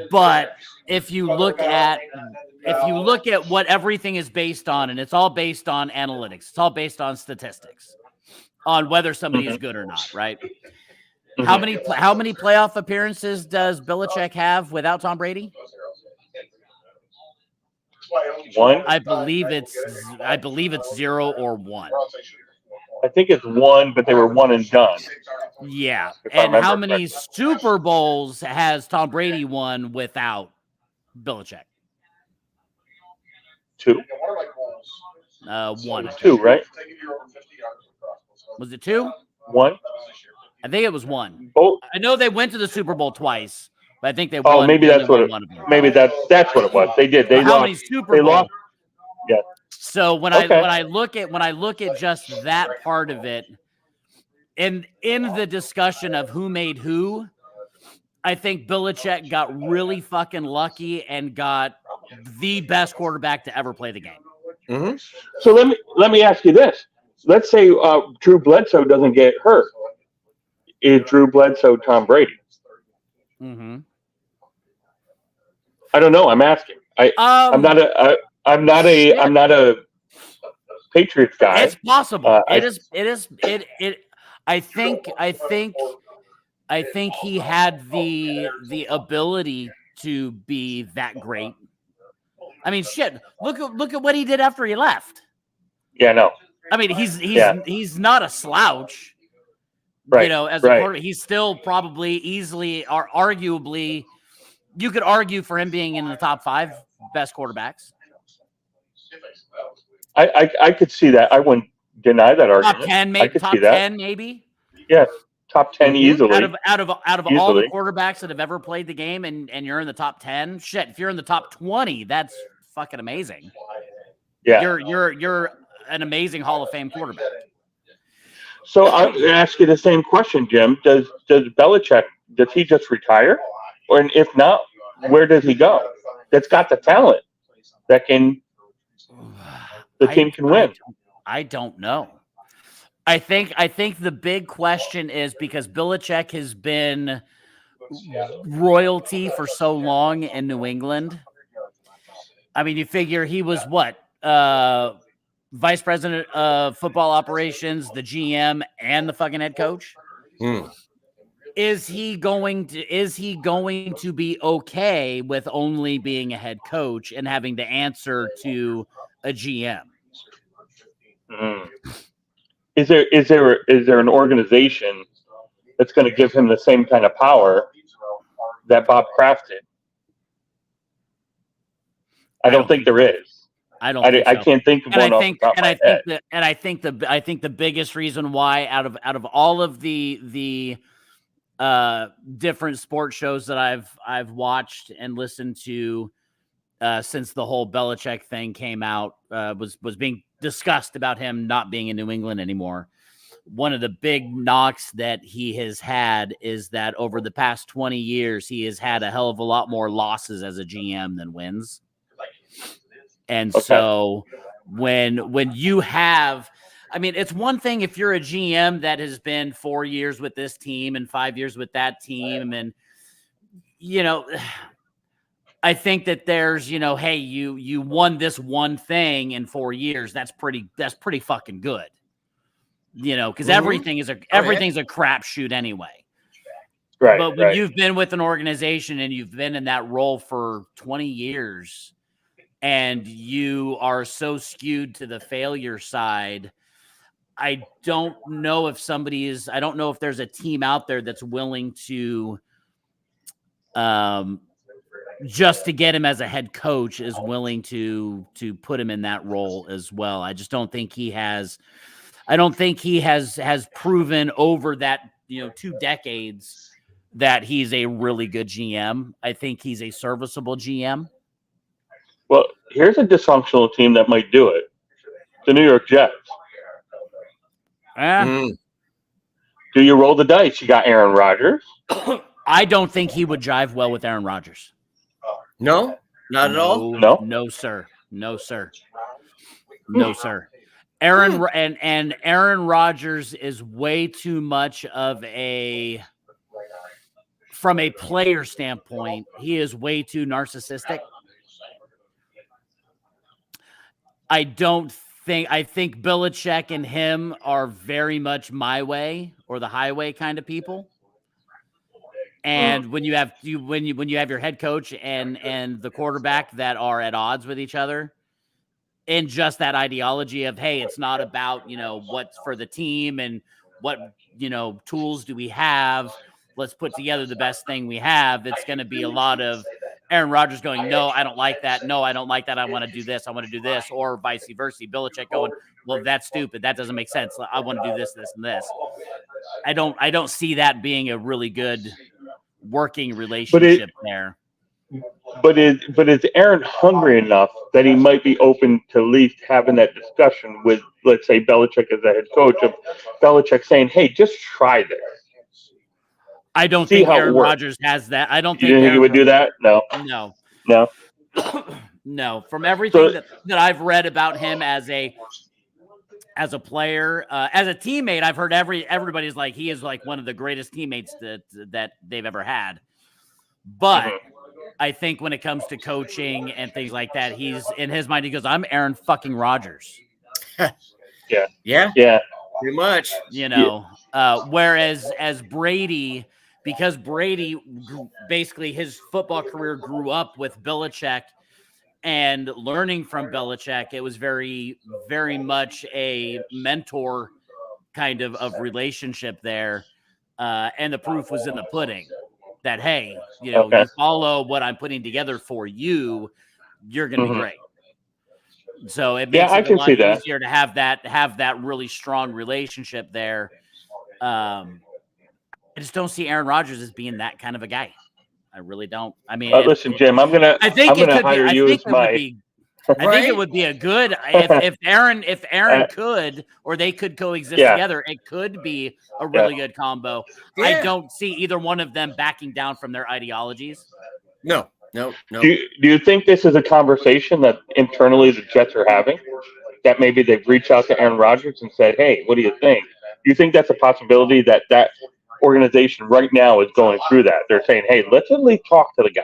But if you look at what everything is based on, and it's all based on analytics, it's all based on statistics, on whether somebody is good or not, right? Mhm. How many playoff appearances does Belichick have without Tom Brady? One. I believe it's 0 or 1. I think it's one, but they were one and done. Yeah. If I And how remember many correctly. Super Bowls has Tom Brady won without Belichick? Two. One. I Two, think. right? Was it 2? One. I think it was 1. Both. I know they went to the Super Bowl twice, but I think they Oh, won. maybe They only that's what won it. one of them. Maybe that's what it was. They did. They But how lost. many Super They Bowls? lost. Yeah. So when Okay. I look at just that part of it, and in the discussion of who made who, I think Belichick got really fucking lucky and got the best quarterback to ever play the game. Mm-hmm. So let me ask you this. Let's say Drew Bledsoe doesn't get hurt. Is Drew Bledsoe Tom Brady? Mm-hmm. I don't know. I'm asking. I'm not a Patriots guy. It's possible. I I think he had the ability to be that great. I mean, shit. Look at what he did after he left. Yeah, no. I mean, he's not a slouch. Right. As a Right. quarterback, he's still probably easily or arguably, you could argue for him being in the top 5 best quarterbacks. I could see that. I wouldn't deny that argument. Top 10, I could top see that. 10, maybe. Yeah. top 10 easily. Out of all the quarterbacks that have ever played the game, and you're in the top 10, shit. If you're in the top 20, that's fucking amazing. Yeah, you're an amazing Hall of Fame quarterback. So I'll ask you the same question, Jim. Does Belichick, does he just retire, or if not, where does he go? That's got the talent that can the team can win. I don't know. I think the big question is because Belichick has been royalty for so long in New England. I mean, you figure he was what? Vice president of football operations, the GM, and the fucking head coach. Is he going to be okay with only being a head coach and having to answer to a GM? Is there an organization that's going to give him the same kind of power that Bob Kraft did? I don't think there is. I can't think of one off the top of my head. I think the biggest reason why out of all of the different sports shows that I've watched and listened to since the whole Belichick thing came out was being discussed about him not being in New England anymore. One of the big knocks that he has had is that over the past 20 years, he has had a hell of a lot more losses as a GM than wins. And so when you have, I mean, it's one thing if you're a GM that has been 4 years with this team and 5 years with that team. And, you know, I think that there's, you know, hey, you won this one thing in 4 years. That's pretty fucking good. You know, because everything's a crapshoot anyway. Right. But when you've been with an organization and you've been in that role for 20 years and you are so skewed to the failure side, I don't know if there's a team out there that's willing to just to get him as a head coach is willing to put him in that role as well. I just don't think he has. I don't think he has proven over that 2 decades that he's a really good GM. I think he's a serviceable GM. Well, here's a dysfunctional team that might do it: the New York Jets. Do you roll the dice? You got Aaron Rodgers. I don't think he would jive well with Aaron Rodgers. No, not at all. No, sir. No, sir. No, sir. Aaron Rodgers is way too much of from a player standpoint, he is way too narcissistic. I think Belichick and him are very much my way or the highway kind of people. And when you have your head coach and the quarterback that are at odds with each other, and just that ideology of, hey, it's not about, what's for the team and what, tools do we have? Let's put together the best thing we have. It's going to be a lot of Aaron Rodgers going, no, I don't like that. No, I don't like that. I want to do this. I want to do this, or vice versa. Belichick going, well, that's stupid. That doesn't make sense. I want to do this, this, and this. I don't see that being a really good working relationship there. But is Aaron hungry enough that he might be open to at least having that discussion with, let's say, Belichick as the head coach, of Belichick saying, hey, just try this? I don't think Aaron Rodgers has that. I don't think you think he would do that? No. No. From everything that I've read about him as a player, as a teammate, I've heard everybody's like, he is like one of the greatest teammates that they've ever had. But I think when it comes to coaching and things like that, he's in his mind, he goes, I'm Aaron fucking Rodgers. Yeah. Pretty much. Whereas as Brady, because Brady basically his football career grew up with Belichick and learning from Belichick, it was very, very much a mentor kind of relationship there. And the proof was in the pudding that, hey, you follow what I'm putting together for you, you're going to be great. So it makes it a lot easier to have that really strong relationship there. I just don't see Aaron Rodgers as being that kind of a guy. I really don't. I mean, listen, Jim, I'm gonna hire you as my. I think it would be a good if Aaron could, or they could coexist together. It could be a really good combo. Yeah. I don't see either one of them backing down from their ideologies. No. Do you think this is a conversation that internally the Jets are having? That maybe they've reached out to Aaron Rodgers and said, "Hey, what do you think?" Do you think that's a possibility that organization right now is going through that? They're saying, "Hey, let's at least talk to the guy.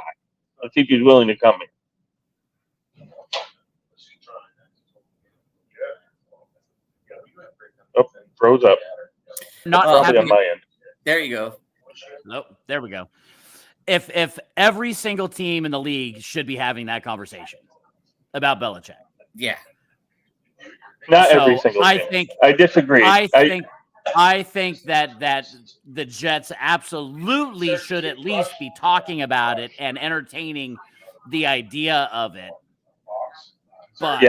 Let's see if he's willing to come in." Oh, froze up. Not probably on my end. There you go. Nope. There we go. If every single team in the league should be having that conversation about Belichick. Yeah. Not every single team. I disagree. I think that the Jets absolutely should at least be talking about it and entertaining the idea of it. But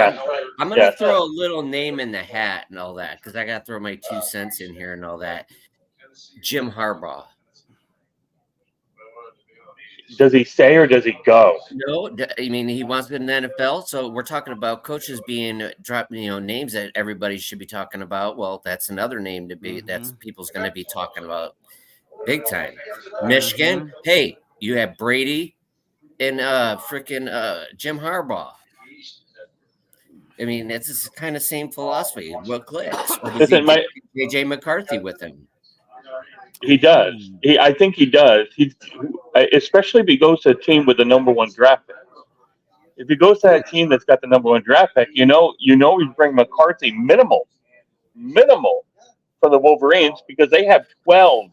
I'm going to throw a little name in the hat and all that, because I got to throw my 2 cents in here and all that. Jim Harbaugh. Does he stay or does he go? No, I mean, he wants to go in the NFL. So we're talking about coaches being dropping, names that everybody should be talking about. Well, that's another name to be that's people's going to be talking about big time. Michigan. Hey, you have Brady and Jim Harbaugh. I mean, it's the kind of same philosophy. What clicks? Or does JJ McCarthy with him? He does. I think he does. Especially if he goes to a team with the number 1 draft pick. If he goes to that team that's got the number 1 draft pick, he's bring McCarthy minimal for the Wolverines, because they have a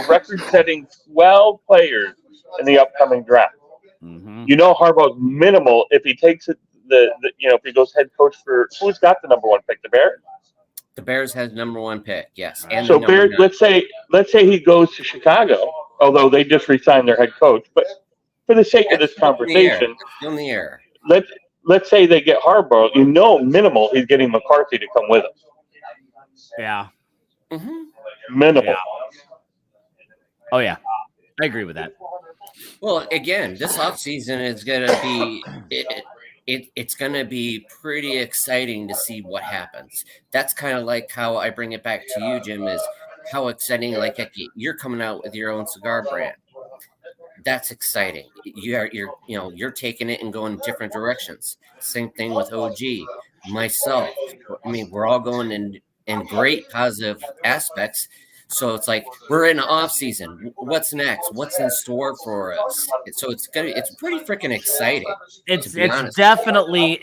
record-setting 12 players in the upcoming draft. Harbaugh's minimal if he takes it. If he goes head coach for who's got the number 1 pick, the Bears. The Bears has number 1 pick, yes. And so Bears, let's say he goes to Chicago, although they just re-signed their head coach. But for the sake of this conversation, in the air. Let's say they get Harbaugh. Minimal, he's getting McCarthy to come with him. Yeah. Minimal. Yeah. Oh yeah, I agree with that. Well, again, this offseason is going to be it's going to be pretty exciting to see what happens. That's kind of like how I bring it back to you, Jim, is how exciting, like you're coming out with your own cigar brand. That's exciting. You're taking it and going different directions. Same thing with OG, myself. I mean, we're all going in great positive aspects. So it's like we're in off season. What's next? What's in store for us? So it's pretty freaking exciting. It's definitely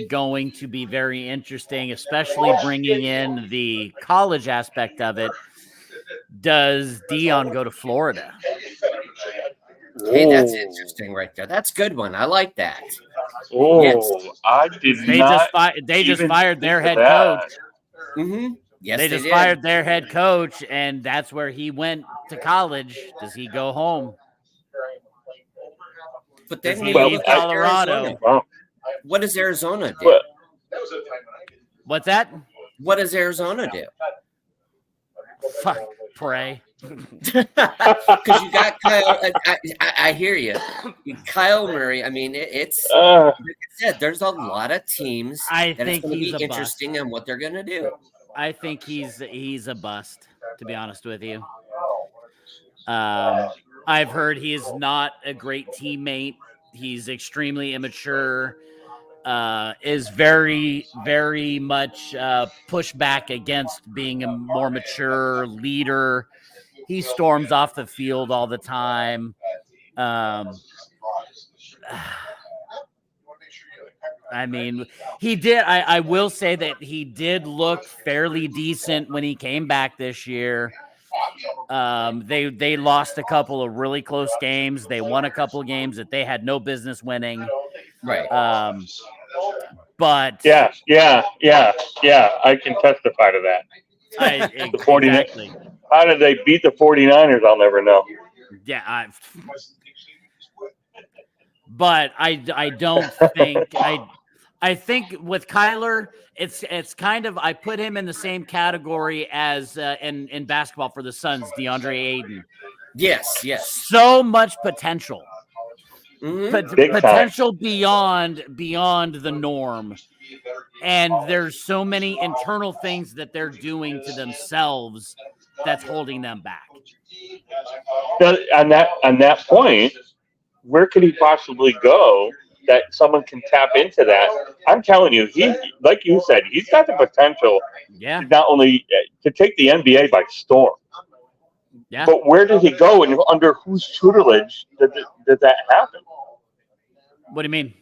going to be very interesting, especially bringing in the college aspect of it. Does Dion go to Florida? Hey, that's interesting right there. That's a good one. I like that. Oh, yes. I did not. They just fired their head coach. Yes, they just fired their head coach, and that's where he went to college. Does he go home? But then he leave Colorado. What does Arizona do? What's that? What does Arizona do? Fuck, pray. Because you got Kyle. I hear you. Kyle Murray. I mean, it's like I said. There's a lot of teams that it's going to be interesting on what they're going to do. I think he's a bust, to be honest with you. I've heard he is not a great teammate. He's extremely immature. Is very, very much pushed back against being a more mature leader. He storms off the field all the time. I mean, he did. I will say that he did look fairly decent when he came back this year. They lost a couple of really close games. They won a couple of games that they had no business winning. Right. But yeah. I can testify to that. The 49ers. Exactly. How did they beat the 49ers? I'll never know. Yeah. But I don't think I think with Kyler, it's kind of, I put him in the same category as in basketball for the Suns, DeAndre Ayton. Yes. So much potential. Potential time. beyond the norm. And there's so many internal things that they're doing to themselves that's holding them back. Now, on that point, where could he possibly go that someone can tap into that? I'm telling you, he, like you said, he's got the potential to not only to take the NBA by storm. Yeah. But where does he go, and under whose tutelage did that happen? What do you mean?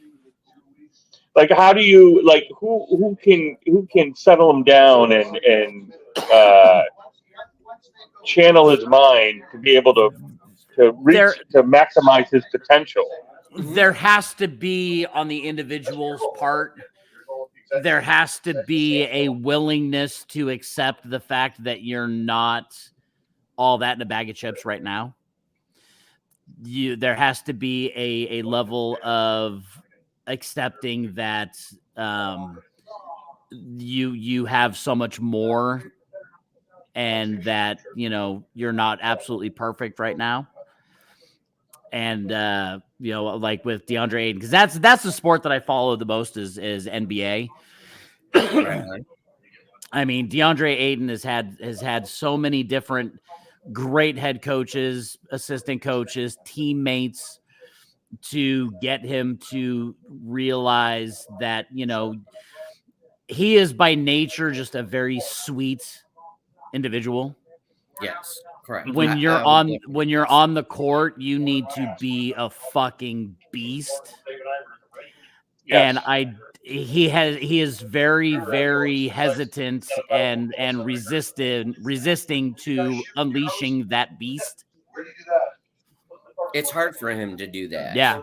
Like, how do you, like, who can settle him down and channel his mind to be able to reach to maximize his potential? There has to be, on the individual's part, there has to be a willingness to accept the fact that you're not all that in a bag of chips right now. There has to be a level of accepting that you have so much more, and that you're not absolutely perfect right now. And like with DeAndre Ayton, because that's the sport that I follow the most is NBA. I mean, DeAndre Ayton has had so many different great head coaches, assistant coaches, teammates to get him to realize that, he is by nature just a very sweet individual. Yes, correct. When you're on the court, you need to be a fucking beast. Yes. And he is very, very hesitant and resisting to unleashing that beast. It's hard for him to do that. Yeah,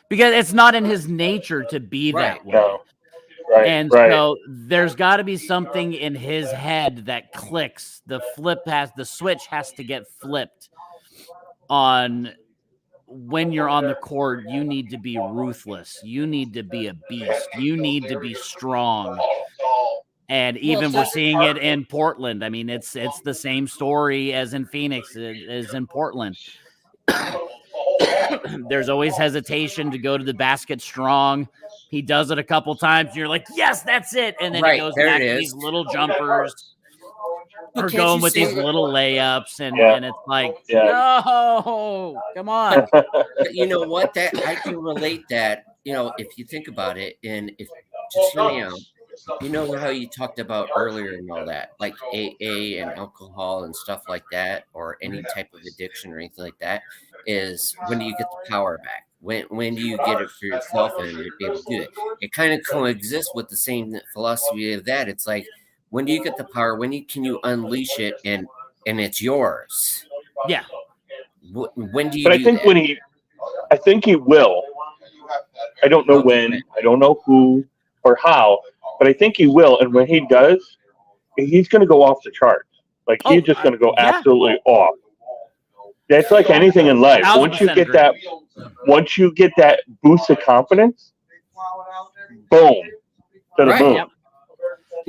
because it's not in his nature to be that way. No. Right. And so there's got to be something in his head that clicks. The switch has to get flipped on. When you're on the court, you need to be ruthless. You need to be a beast. You need to be strong. And even we're seeing it in Portland. I mean, it's the same story as in Phoenix, as in Portland. There's always hesitation to go to the basket strong. He does it a couple times. And you're like, yes, that's it. And then he goes back to these little jumpers. Or going with these little layups, and it's like, no, come on. But you know what? That I can relate that. If you think about it, and if just hear me out. You know how you talked about earlier and all that, like AA and alcohol and stuff like that, or any type of addiction or anything like that, is when do you get the power back? When do you get it for yourself and be able to do it? It kind of coexists with the same philosophy of that. It's like, when do you get the power? When can you unleash it and it's yours? Yeah. When do you? But I think that? I think he will. I don't know when. I don't know who or how. But I think he will. And when he does, he's going to go off the charts. Like, he's just going to go absolutely off. It's like anything in life. Once you get that boost of confidence, boom, to the moon. Yep.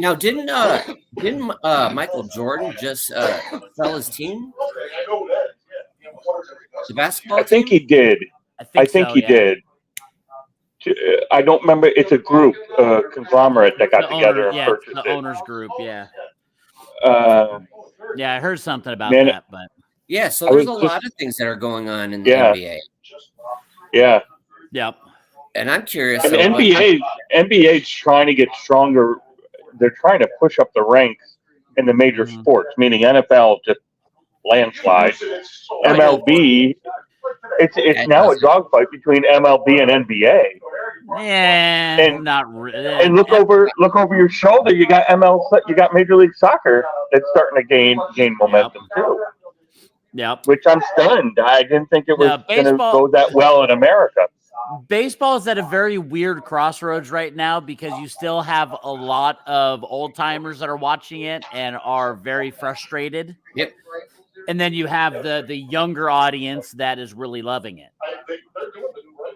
Now, didn't Michael Jordan just sell his team? The basketball team? I think he did. I think he did. I don't remember. It's a group, conglomerate that got together and purchased the owners group. Yeah. Yeah, I heard something about that, but yeah. So there's a lot of things that are going on in the NBA. Yeah. Yep. And I'm curious. And NBA's trying to get stronger. They're trying to push up the ranks in the major sports, meaning NFL just landslide. MLB. It's now a dogfight between MLB and NBA. Yeah, and not really. And look over your shoulder. You got Major League Soccer that's starting to gain momentum too. Yep. Which I'm stunned. I didn't think it was going to go that well in America. Baseball is at a very weird crossroads right now because you still have a lot of old timers that are watching it and are very frustrated. Yep. And then you have the younger audience that is really loving it.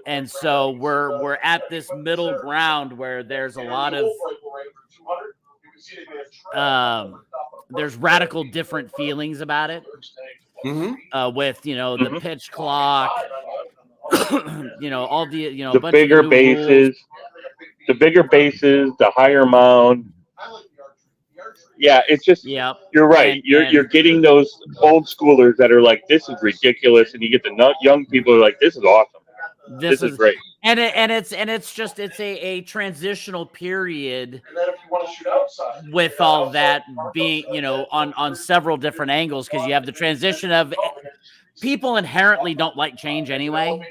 And so we're at this middle ground where there's a lot of there's radical different feelings about it. With the pitch clock, all the the bunch bigger of the new rules. the higher mound. Yeah, it's just you're right. You're getting those old schoolers that are like, this is ridiculous, and you get the young people who are like, this is awesome. This is great. And it's a transitional period with all that being on several different angles, because you have the transition of people inherently don't like change anyway.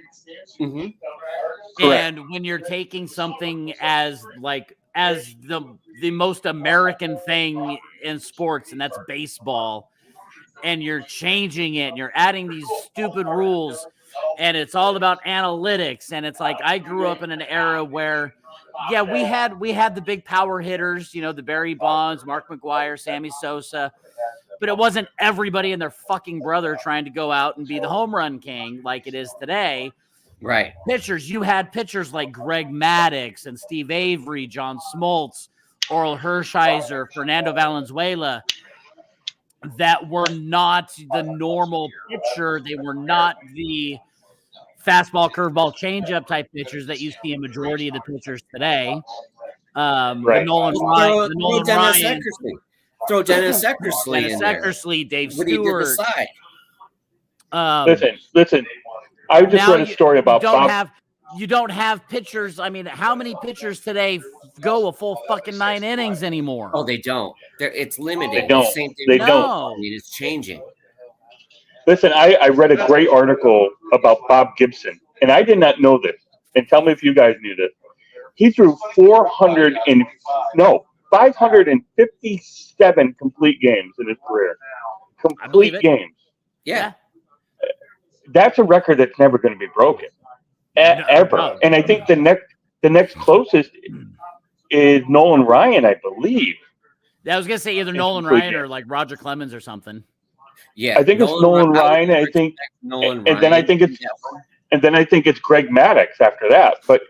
And when you're taking something as the most American thing in sports, and that's baseball, and you're changing it and you're adding these stupid rules, and it's all about analytics, and it's like, I grew up in an era where we had the big power hitters, the Barry Bonds, Mark McGwire, Sammy Sosa, but it wasn't everybody and their fucking brother trying to go out and be the home run king like it is today. Right. Pitchers, you had pitchers like Greg Maddux and Steve Avery, John Smoltz, Oral Hershiser, Fernando Valenzuela, that were not the normal pitcher. They were not the fastball, curveball, changeup type pitchers that you see a majority of the pitchers today. Right. Nolan Ryan. Throw Dennis Eckersley in there. Dave Stewart. Listen. I just read a story about Bob. You don't have pitchers. I mean, how many pitchers today go a full fucking 9 innings anymore? Oh, they don't. It's limited. They don't. They don't. I mean, it's changing. Listen, I read a great article about Bob Gibson, and I did not know this. And tell me if you guys knew this. He threw 557 complete games in his career. Complete games. Yeah. That's a record that's never going to be broken. Ever. No. And I think the next closest is Nolan Ryan, I believe. I was going to say either Nolan Ryan or like Roger Clemens or something. Yeah. I think it's Nolan Ryan. I think Nolan Ryan. Then I think it's Greg Maddux after that. But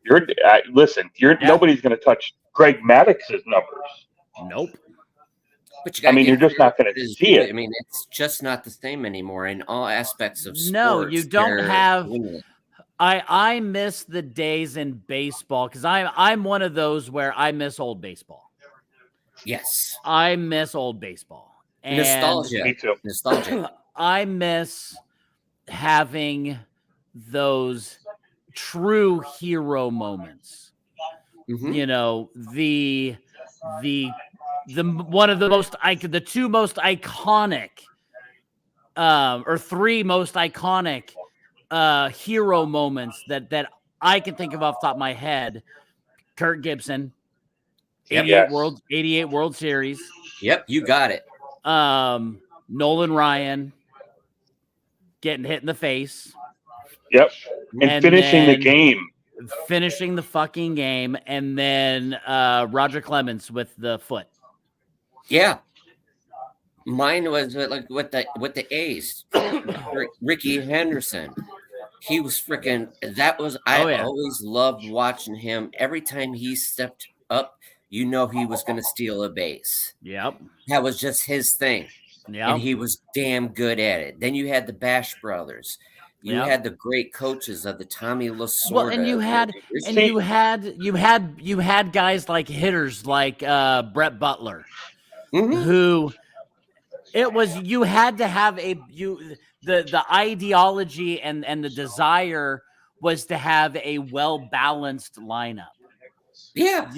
nobody's going to touch Greg Maddox's numbers. Nope. But you're just not going to see it. I mean, it's just not the same anymore in all aspects of sports. No, you don't have. I miss the days in baseball, because I'm one of those where I miss old baseball. Yes, I miss old baseball. And nostalgia. Me too. Nostalgia. I miss having those true hero moments. The one of the most the two most iconic or three most iconic hero moments that I can think of off the top of my head. Kirk Gibson, 88 World Series. Yep, you got it. Nolan Ryan getting hit in the face. Yep. And finishing the game. Finishing the fucking game, and then Roger Clemens with the foot. Yeah, mine was like with the A's, Ricky Henderson. He was freaking. I always loved watching him. Every time he stepped up, he was going to steal a base. Yep, that was just his thing. Yeah, and he was damn good at it. Then you had the Bash brothers. You had the great coaches of the Tommy Lasorda. Well, and you had guys like hitters like Brett Butler, who it was you had to have the ideology and the desire was to have a well-balanced lineup. Yeah,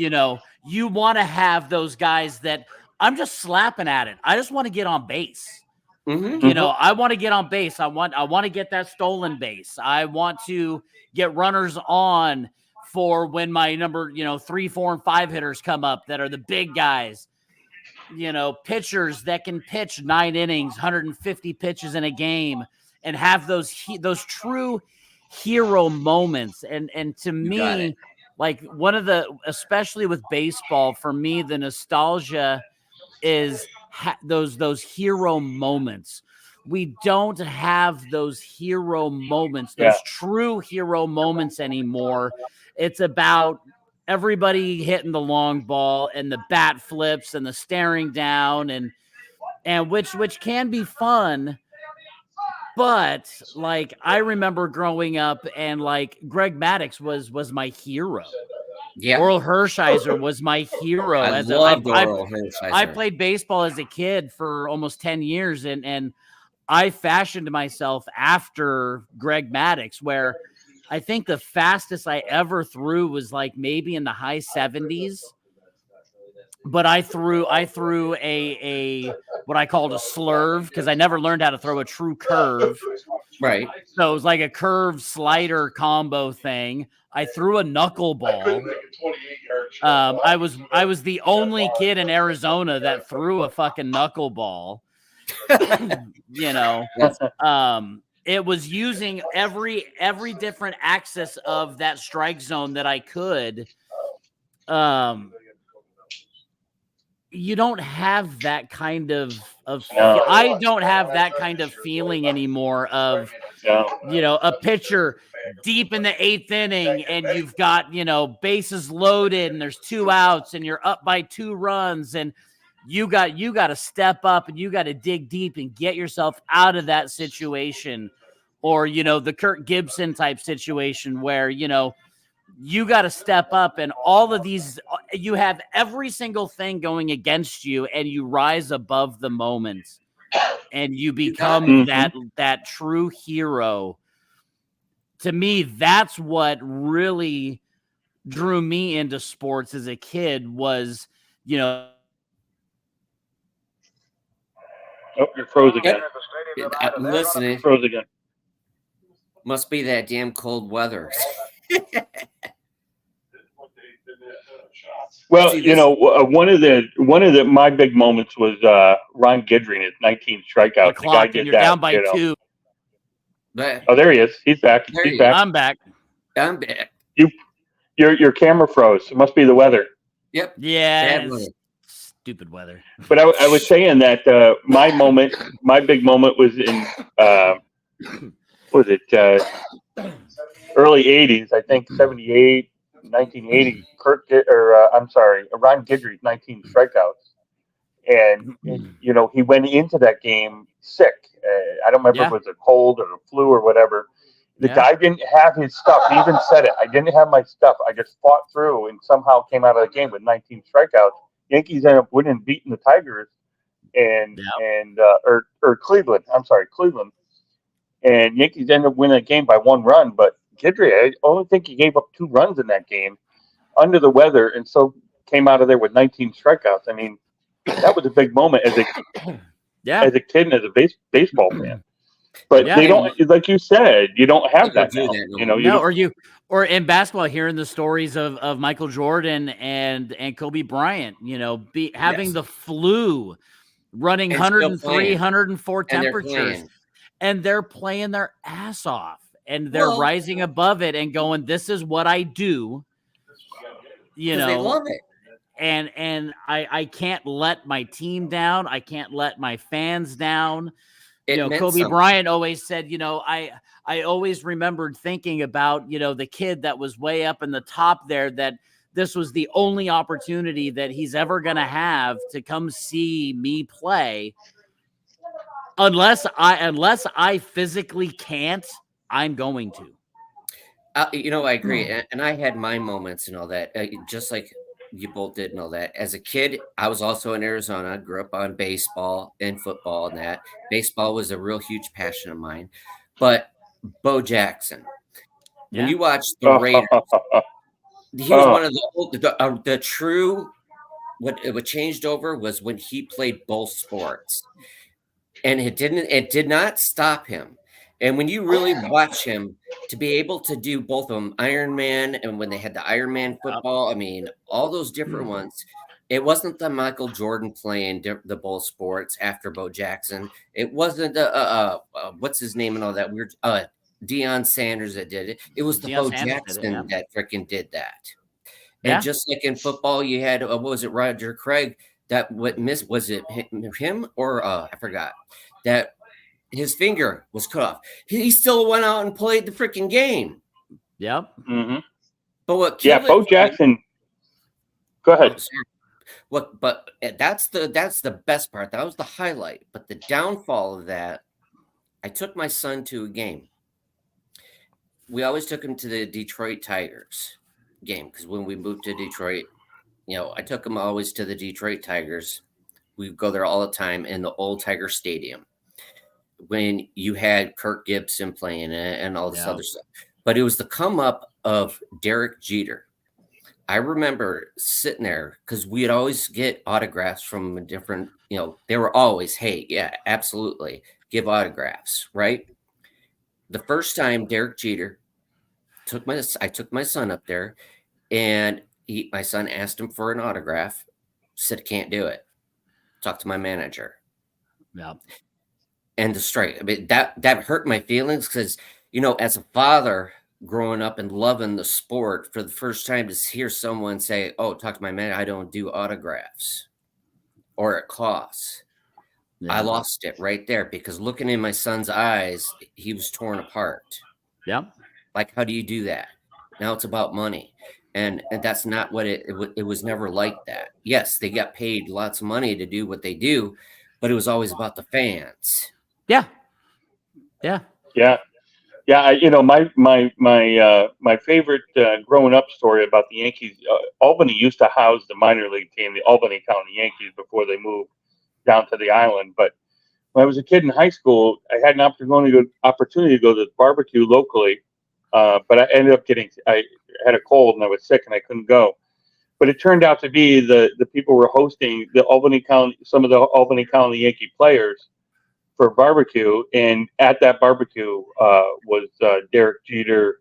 you want to have those guys that I'm just slapping at it. I just want to get on base. I want to get on base. I want to get that stolen base. I want to get runners on for when my number, 3, 4, and 5 hitters come up that are the big guys. Pitchers that can pitch 9 innings, 150 pitches in a game, and have those true hero moments. And to me, like one of especially with baseball, for me, the nostalgia is those hero moments we don't have those hero moments, those true hero moments anymore. It's about everybody hitting the long ball and the bat flips and the staring down and which can be fun. But like I remember growing up and like Greg Maddux was my hero. Yeah. Oral Hershiser was my hero. I As loved Oral Hershiser. I played baseball as a kid for almost 10 years and I fashioned myself after Greg Maddux, where I think the fastest I ever threw was like maybe in the high 70s. But I threw a what I called a slurve because I never learned how to throw a true curve. Right. So it was like a curve slider combo thing. I threw a knuckleball. I was the only kid in Arizona that threw a fucking knuckleball. You know, it was using every different axis of that strike zone that I could. You don't have that kind of I don't have that kind of feeling anymore of a pitcher deep in the 8th inning and you've got bases loaded and there's 2 outs and you're up by 2 runs and you got to step up and you got to dig deep and get yourself out of that situation, or the Kirk Gibson type situation where you got to step up, and all of these, you have every single thing going against you and you rise above the moment and you become that true hero. To me, that's what really drew me into sports as a kid was, Oh, you're frozen again. I'm listening. Frozen again. Must be that damn cold weather. Well, one of the my big moments was Ron Guidry and his 19 strikeouts. The guy did you're that. Down by 2. Oh, there he is. He's back. He's back. I'm back. I'm back. Your camera froze. It must be the weather. Yep. Yeah. Stupid weather. But I was saying that my big moment was in early 80s, I think 78, 1980. Ron Guidry's 19 strikeouts, and he went into that game sick. I don't remember if it was a cold or a flu or whatever. The guy didn't have his stuff. He even said it. I didn't have my stuff. I just fought through and somehow came out of the game with 19 strikeouts. Yankees ended up winning, beating the Tigers, or Cleveland. I'm sorry, Cleveland. And Yankees ended up winning a game by 1 run. But Guidry, I only think he gave up 2 runs in that game, under the weather, and so came out of there with 19 strikeouts. I mean, that was a big moment as a kid and as a baseball fan. But they don't, like you said, you don't have that now. Or in basketball, hearing the stories of Michael Jordan and Kobe Bryant, having the flu, running 103, 104 temperatures, and they're playing their ass off, and they're rising above it and going, "This is what I do." They love it. And I can't let my team down. I can't let my fans down. Kobe Bryant always said, I always remembered thinking about, the kid that was way up in the top there, that this was the only opportunity that he's ever going to have to come see me play. Unless I physically can't, I'm going to. I agree. And I had my moments and all that, just like you both did and all that. As a kid, I was also in Arizona. I grew up on baseball and football and that. Baseball was a real huge passion of mine. But Bo Jackson, when you watch the Raiders, he was one of the true, what changed over was when he played both sports. And it did not stop him. And when you really watch him, to be able to do both of them, Iron Man, and when they had the Iron Man football, I mean, all those different ones, it wasn't the Michael Jordan playing the both sports after Bo Jackson. It wasn't what's his name and all that weird Deion Sanders that did it. It was the Bo Jackson that freaking did that. And just like in football, you had what was it, Roger Craig? Was it him or I forgot that his finger was cut off. He still went out and played the freaking game. Yep. Mm-hmm. But what Yeah, killed Bo it? Jackson. Go ahead. Oh, sorry. What? But that's the best part. That was the highlight. But the downfall of that, I took my son to a game. We always took him to the Detroit Tigers game because when we moved to Detroit, I took him always to the Detroit Tigers. We go there all the time in the old Tiger Stadium when you had Kirk Gibson playing and all this other stuff. But it was the come up of Derek Jeter. I remember sitting there because we'd always get autographs from different, they were always, hey, yeah, absolutely, give autographs, right? The first time Derek Jeter I took my son up there, and my son asked him for an autograph, said can't do it. Talk to my manager. Yeah. And the strike. I mean, that hurt my feelings because, as a father growing up and loving the sport, for the first time to hear someone say, oh, talk to my manager, I don't do autographs or it costs. Yeah. I lost it right there because looking in my son's eyes, he was torn apart. Yeah. Like, how do you do that? Now it's about money. And that's not what it was never like that. Yes, they got paid lots of money to do what they do, but it was always about the fans. Yeah. Yeah. Yeah. Yeah, my favorite growing up story about the Yankees. Albany used to house the minor league team, the Albany County Yankees, before they moved down to the island. But when I was a kid in high school, I had an opportunity to go to the barbecue locally, but I ended up I had a cold and I was sick and I couldn't go. But it turned out to be the people were hosting some of the Albany County Yankee players for barbecue, and at that barbecue was Derek Jeter,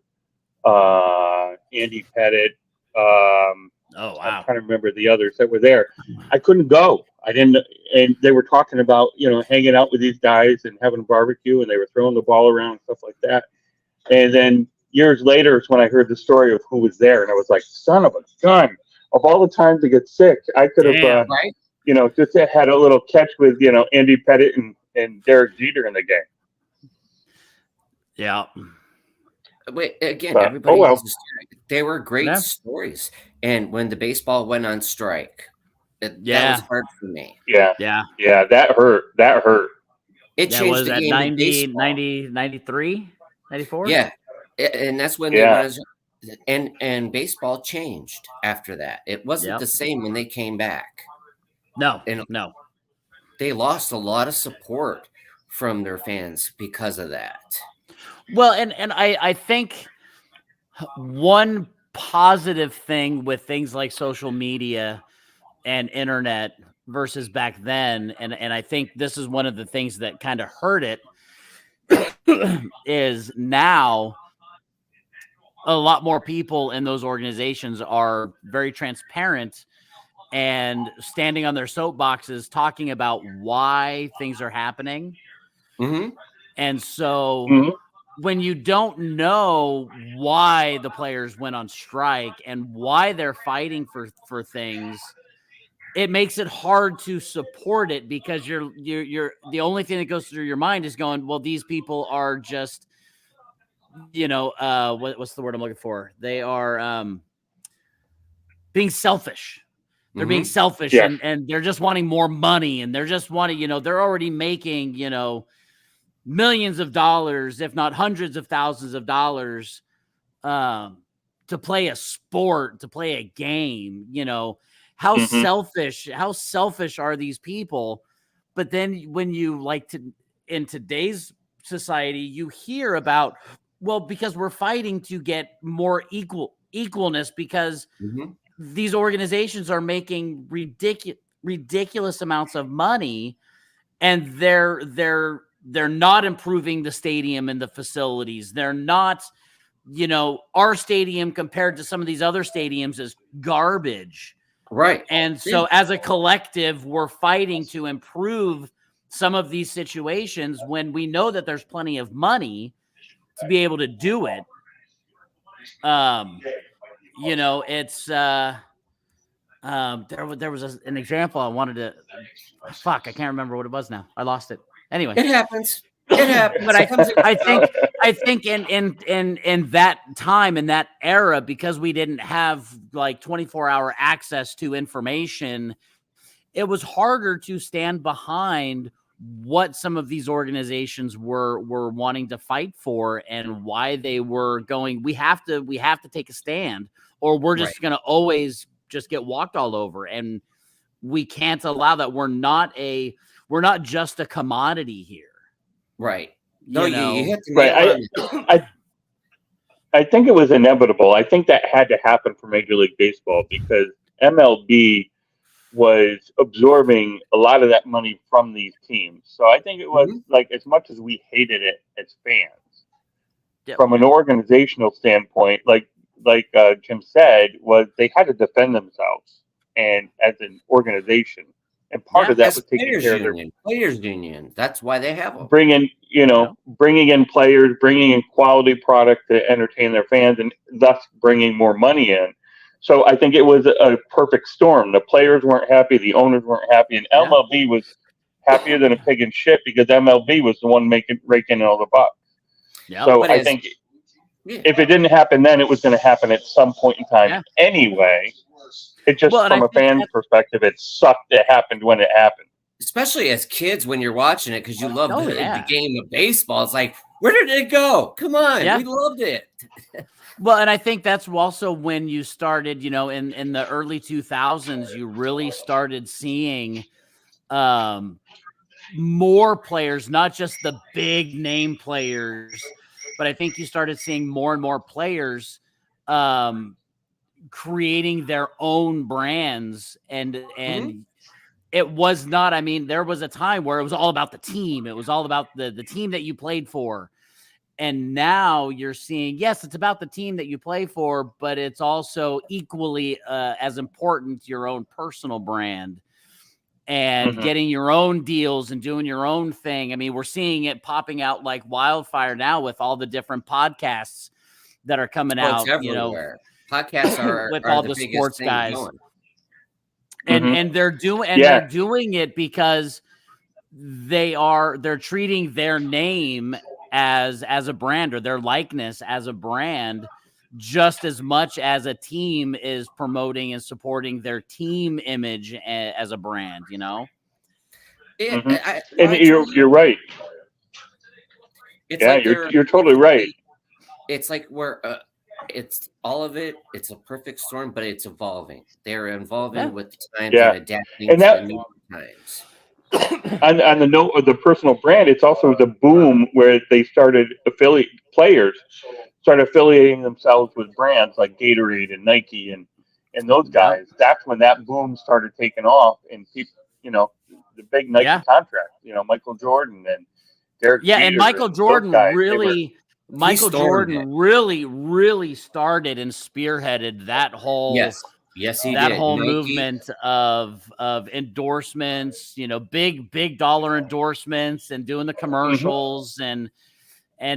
Andy Pettit. Oh, wow. I'm trying to remember the others that were there. I couldn't go. I didn't, and they were talking about hanging out with these guys and having a barbecue, and they were throwing the ball around and stuff like that. And then years later is when I heard the story of who was there, and I was like, "Son of a gun!" Of all the times to get sick, I could have, right? Just had a little catch with Andy Pettit and Derek Jeter in the game. Yeah. Wait, again, everybody well. has a story. They were great Yeah. stories. And when the baseball went on strike, that was hard for me. Yeah. Yeah. Yeah, that hurt. It Yeah, changed was the that game 90, of baseball. 90, 93, 94? Yeah. And that's when and baseball changed after that. It wasn't the same when they came back. No. And No. they lost a lot of support from their fans because of that. Well, and I think one positive thing with things like social media and internet versus back then, and I think this is one of the things that kind of hurt it, is now a lot more people in those organizations are very transparent and standing on their soapboxes talking about why things are happening. Mm-hmm. And so when you don't know why the players went on strike and why they're fighting for things, it makes it hard to support it because you're the only thing that goes through your mind is going, well, these people are just, what's the word I'm looking for? They are being selfish. They're being selfish and they're just wanting more money, and they're just wanting, they're already making, millions of dollars, if not hundreds of thousands of dollars, to play a sport, to play a game. How selfish are these people? But then when you in today's society, you hear about, well, because we're fighting to get more equalness because these organizations are making ridiculous amounts of money, and they're not improving the stadium and the facilities. They're not, our stadium compared to some of these other stadiums is garbage. Right. And so as a collective, we're fighting to improve some of these situations when we know that there's plenty of money to be able to do it. It's there was an example I wanted to I can't remember what it was now. I lost it. Anyway, it happens. It happens. But It comes and I goes. think in that time, in that era, because we didn't have like 24-hour access to information, it was harder to stand behind what some of these organizations were wanting to fight for and why they were going, we have to take a stand, or we're Right. just going to always just get walked all over. And we can't allow that. We're not just a commodity here. Right. No, You you know, hit the nail on Right. the I think it was inevitable. I think that had to happen for Major League Baseball because MLB was absorbing a lot of that money from these teams. So I think it was Mhm. like as much as we hated it as fans, yeah, from an organizational standpoint, Jim said, was they had to defend themselves and as an organization, and part Yeah. of that as was taking care of their players union. That's why they have them. bringing in players, bringing in quality product to entertain their fans, and thus bringing more money in. So I think it was a perfect storm. The players weren't happy, the owners weren't happy, and Yeah. MLB was happier than a pig in shit because MLB was the one raking in all the bucks. Yeah. So But I as think yeah, if it didn't happen then, it was going to happen at some point in time Yeah. anyway. It just, Well, and I from a think fan's perspective, it sucked. It happened when it happened. especially as kids when you're watching it because you love Oh, the yeah. game of baseball. It's like, where did it go? Come on, Yeah. we loved it. Well, and I think that's also when you started, in the early 2000s, you really started seeing more players, not just the big name players, but I think you started seeing more and more players creating their own brands. Mhm. It was not, I mean, there was a time where it was all about the team. It was all about the team that you played for. And now you're seeing, yes, it's about the team that you play for, but it's also equally as important your own personal brand and Mm-hmm. getting your own deals and doing your own thing. I mean, we're seeing it popping out like wildfire now with all the different podcasts that are coming Oh, it's out, everywhere. Podcasts with are all the the biggest sports thing guys. going. And they're Yeah. doing it because they're treating their name as a brand, or their likeness as a brand, just as much as a team is promoting and supporting their team image as a brand, Yeah, Mm-hmm. no, And I totally you're right. it's Yeah, like they're you're totally right. it's like we're it's all of it. It's a perfect storm, but it's evolving. They're Yeah. evolving with the times and Yeah, adapting and to the that new times. on the note of the personal brand, it's also the boom where they started players started affiliating themselves with brands like Gatorade and Nike and those Yeah. guys. That's when that boom started taking off, and people, the big Nike Yeah. contract, Michael Jordan and Derek Yeah, and Jeter Michael and those Jordan guys. They were He stormed it. really started and spearheaded Yes, yes, he did. Nike. movement of endorsements, big dollar endorsements, and doing the Mhm. commercials, and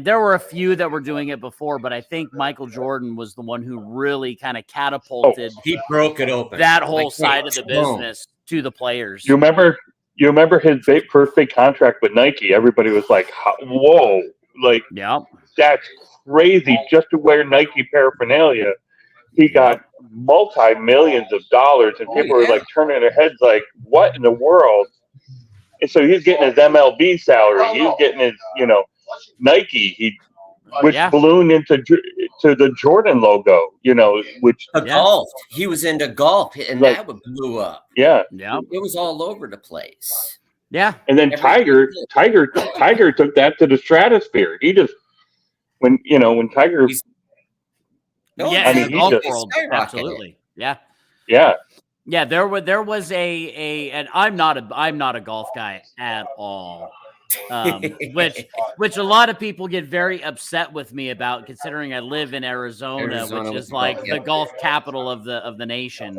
there were a few that were doing it before, but I think Michael Jordan was the one who really kind of Oh, catapulted He broke it open. that Like, whole hey, side of the boom. business to the players. you remember? You remember his first big contract with Nike? Everybody was like, "Whoa!" Like Yeah. that's crazy. Just to wear Nike paraphernalia, he Yeah. got multi-millions of dollars, and Oh people were yeah. like turning their heads, like, "What in the world?" And so he's getting his MLB salary. He's getting his, Nike. Which Yeah. ballooned into to the Jordan logo. Which A Yeah. golf. He was into golf, and like, that blew up. yeah. Yeah. It was all over the place. Yeah. And then Everybody did. Tiger took that to the stratosphere. He just when Tiger, He's no, Yeah, I in mean, the he golf just world, skyrocketed. absolutely. Yeah. yeah. Yeah, there was and I'm not a golf guy at all. Which a lot of people get very upset with me about, considering I live in Arizona, which Arizona with is the golf. like the Yep. golf capital of the nation.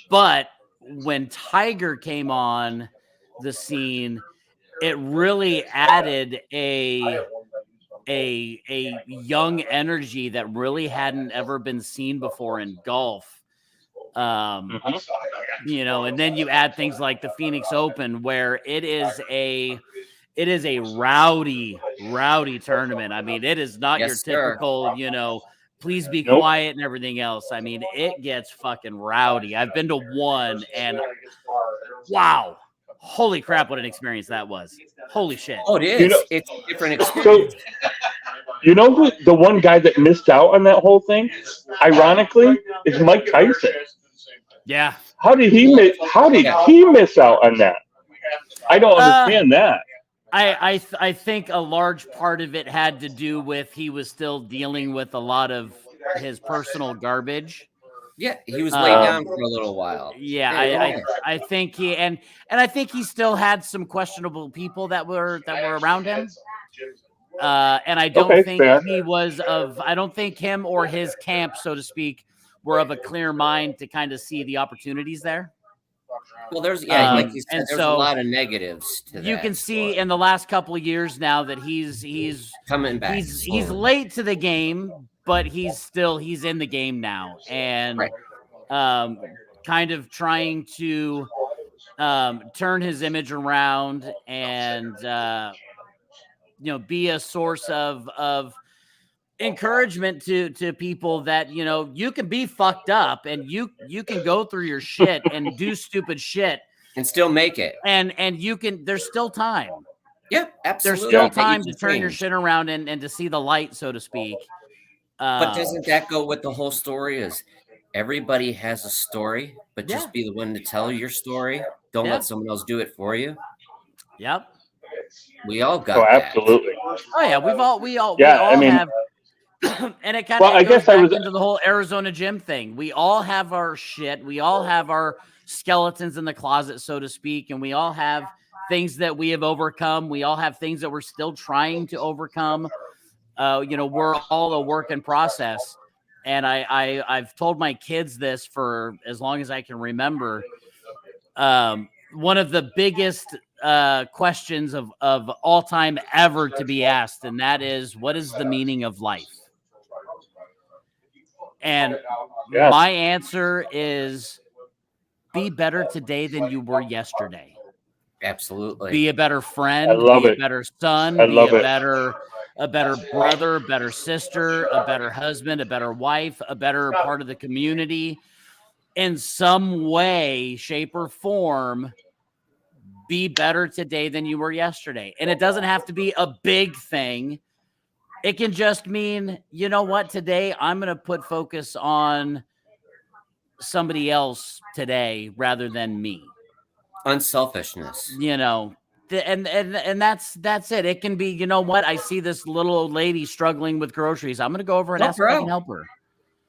But when Tiger came on the scene, it really added a young energy that really hadn't ever been seen before in golf. And then you add things like the Phoenix Open, where it is a rowdy tournament. I mean, it is not your Yes, sir. typical, please be Nope. quiet and everything else. I mean, it gets fucking rowdy. I've been to one, and wow, holy crap, what an experience that was. Holy shit. Oh, it is. It's a different experience. So, who the one guy that missed out on that whole thing, ironically, is Mike Tyson. Yeah. How did he miss out on that? I don't understand that. I think a large part of it had to do with he was still dealing with a lot of his personal garbage. Yeah, he was laid down for a little while. Yeah, I think and I think he still had some questionable people that were around him. And I don't think I don't think him or his camp, so to speak, were of a clear mind to kind of see the opportunities there. Well, there's like you said, there's a lot of negatives to that. You can see in the last couple of years now that he's coming back. He's late to the game, but he's in the game now, and kind of trying to turn his image around and be a source of encouragement to people that you can be fucked up and you can go through your shit and do stupid shit and still make it, and you can. There's still time. Yeah, absolutely. There's still time to turn your shit around and to see the light, so to speak. But doesn't that go with the whole story? Is everybody has a story, but just be the one to tell your story. Don't let someone else do it for you. Yep. We all got absolutely. That. Oh yeah, we all have. And it kind of goes back into the whole Arizona gym thing. We all have our shit. We all have our skeletons in the closet, so to speak, and we all have things that we have overcome. We all have things that we're still trying to overcome. We're all a work in process. And I've told my kids this for as long as I can remember. One of the biggest questions of all time ever to be asked, and that is, what is the meaning of life? And my answer is, be better today than you were yesterday. Absolutely. Be a better friend. A better son. A better brother, a better sister, a better husband, a better wife, a better part of the community. In some way, shape, or form, be better today than you were yesterday. And it doesn't have to be a big thing. It can just mean, you know what, today I'm going to put focus on somebody else today rather than me. Unselfishness. And that's it. It can be, you know what, I see this little old lady struggling with groceries. I'm going to go over and ask if I can help her.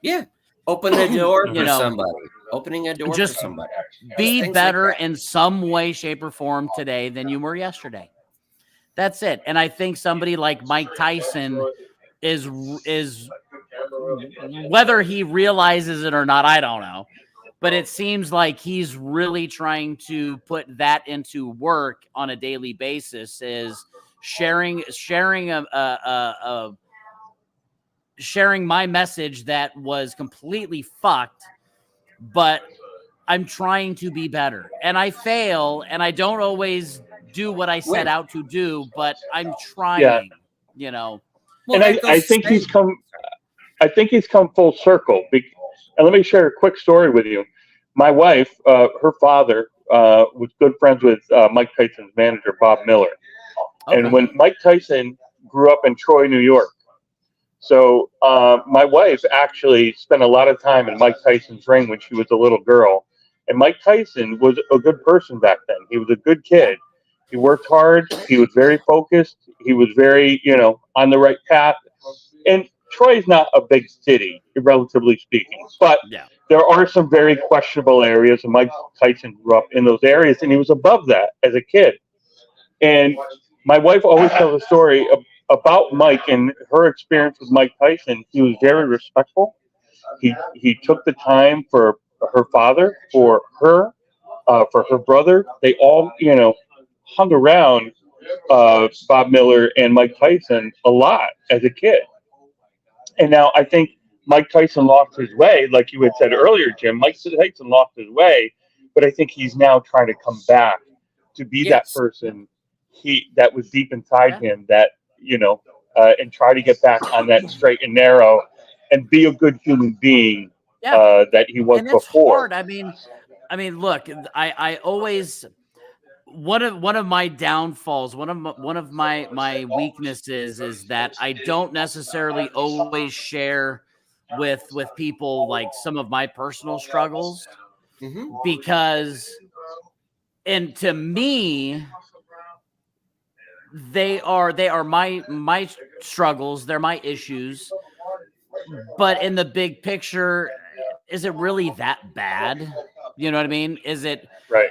Yeah. Open the door for somebody. Opening a door for somebody. Be better in some way, shape, or form today than you were yesterday. That's it. And I think somebody like Mike Tyson is whether he realizes it or not, I don't know. But it seems like he's really trying to put that into work on a daily basis, is sharing my message that was completely fucked, but I'm trying to be better. And I fail, and I don't always do what I set out to do, but I'm trying, Well, and I think he's come full circle. And let me share a quick story with you. My wife, her father, was good friends with Mike Tyson's manager, Bob Miller. Okay. And when Mike Tyson grew up in Troy, New York, so my wife actually spent a lot of time in Mike Tyson's ring when she was a little girl. And Mike Tyson was a good person back then. He was a good kid. He worked hard. He was very focused. He was very, on the right path. And Troy's not a big city, relatively speaking, but there are some very questionable areas, and Mike Tyson grew up in those areas, and he was above that as a kid. And my wife always tells a story about Mike and her experience with Mike Tyson. He was very respectful. He took the time for her father, for her brother. They all, hung around Bob Miller and Mike Tyson a lot as a kid. And now I think Mike Tyson lost his way, like you had said earlier, Jim. Mike Tyson lost his way, but I think he's now trying to come back to be that Yes. person that was deep inside Yeah. him, that and try to get back on that straight and narrow, and be a good human being Yeah. that he was And it's before. hard. I mean, look, I always one of my downfalls, one of my weaknesses is that I don't necessarily always share with people like some of my personal struggles, Hmm. because and to me they are my struggles, they're my issues, but in the big picture, is it really that bad? You know what I mean? Is it Right.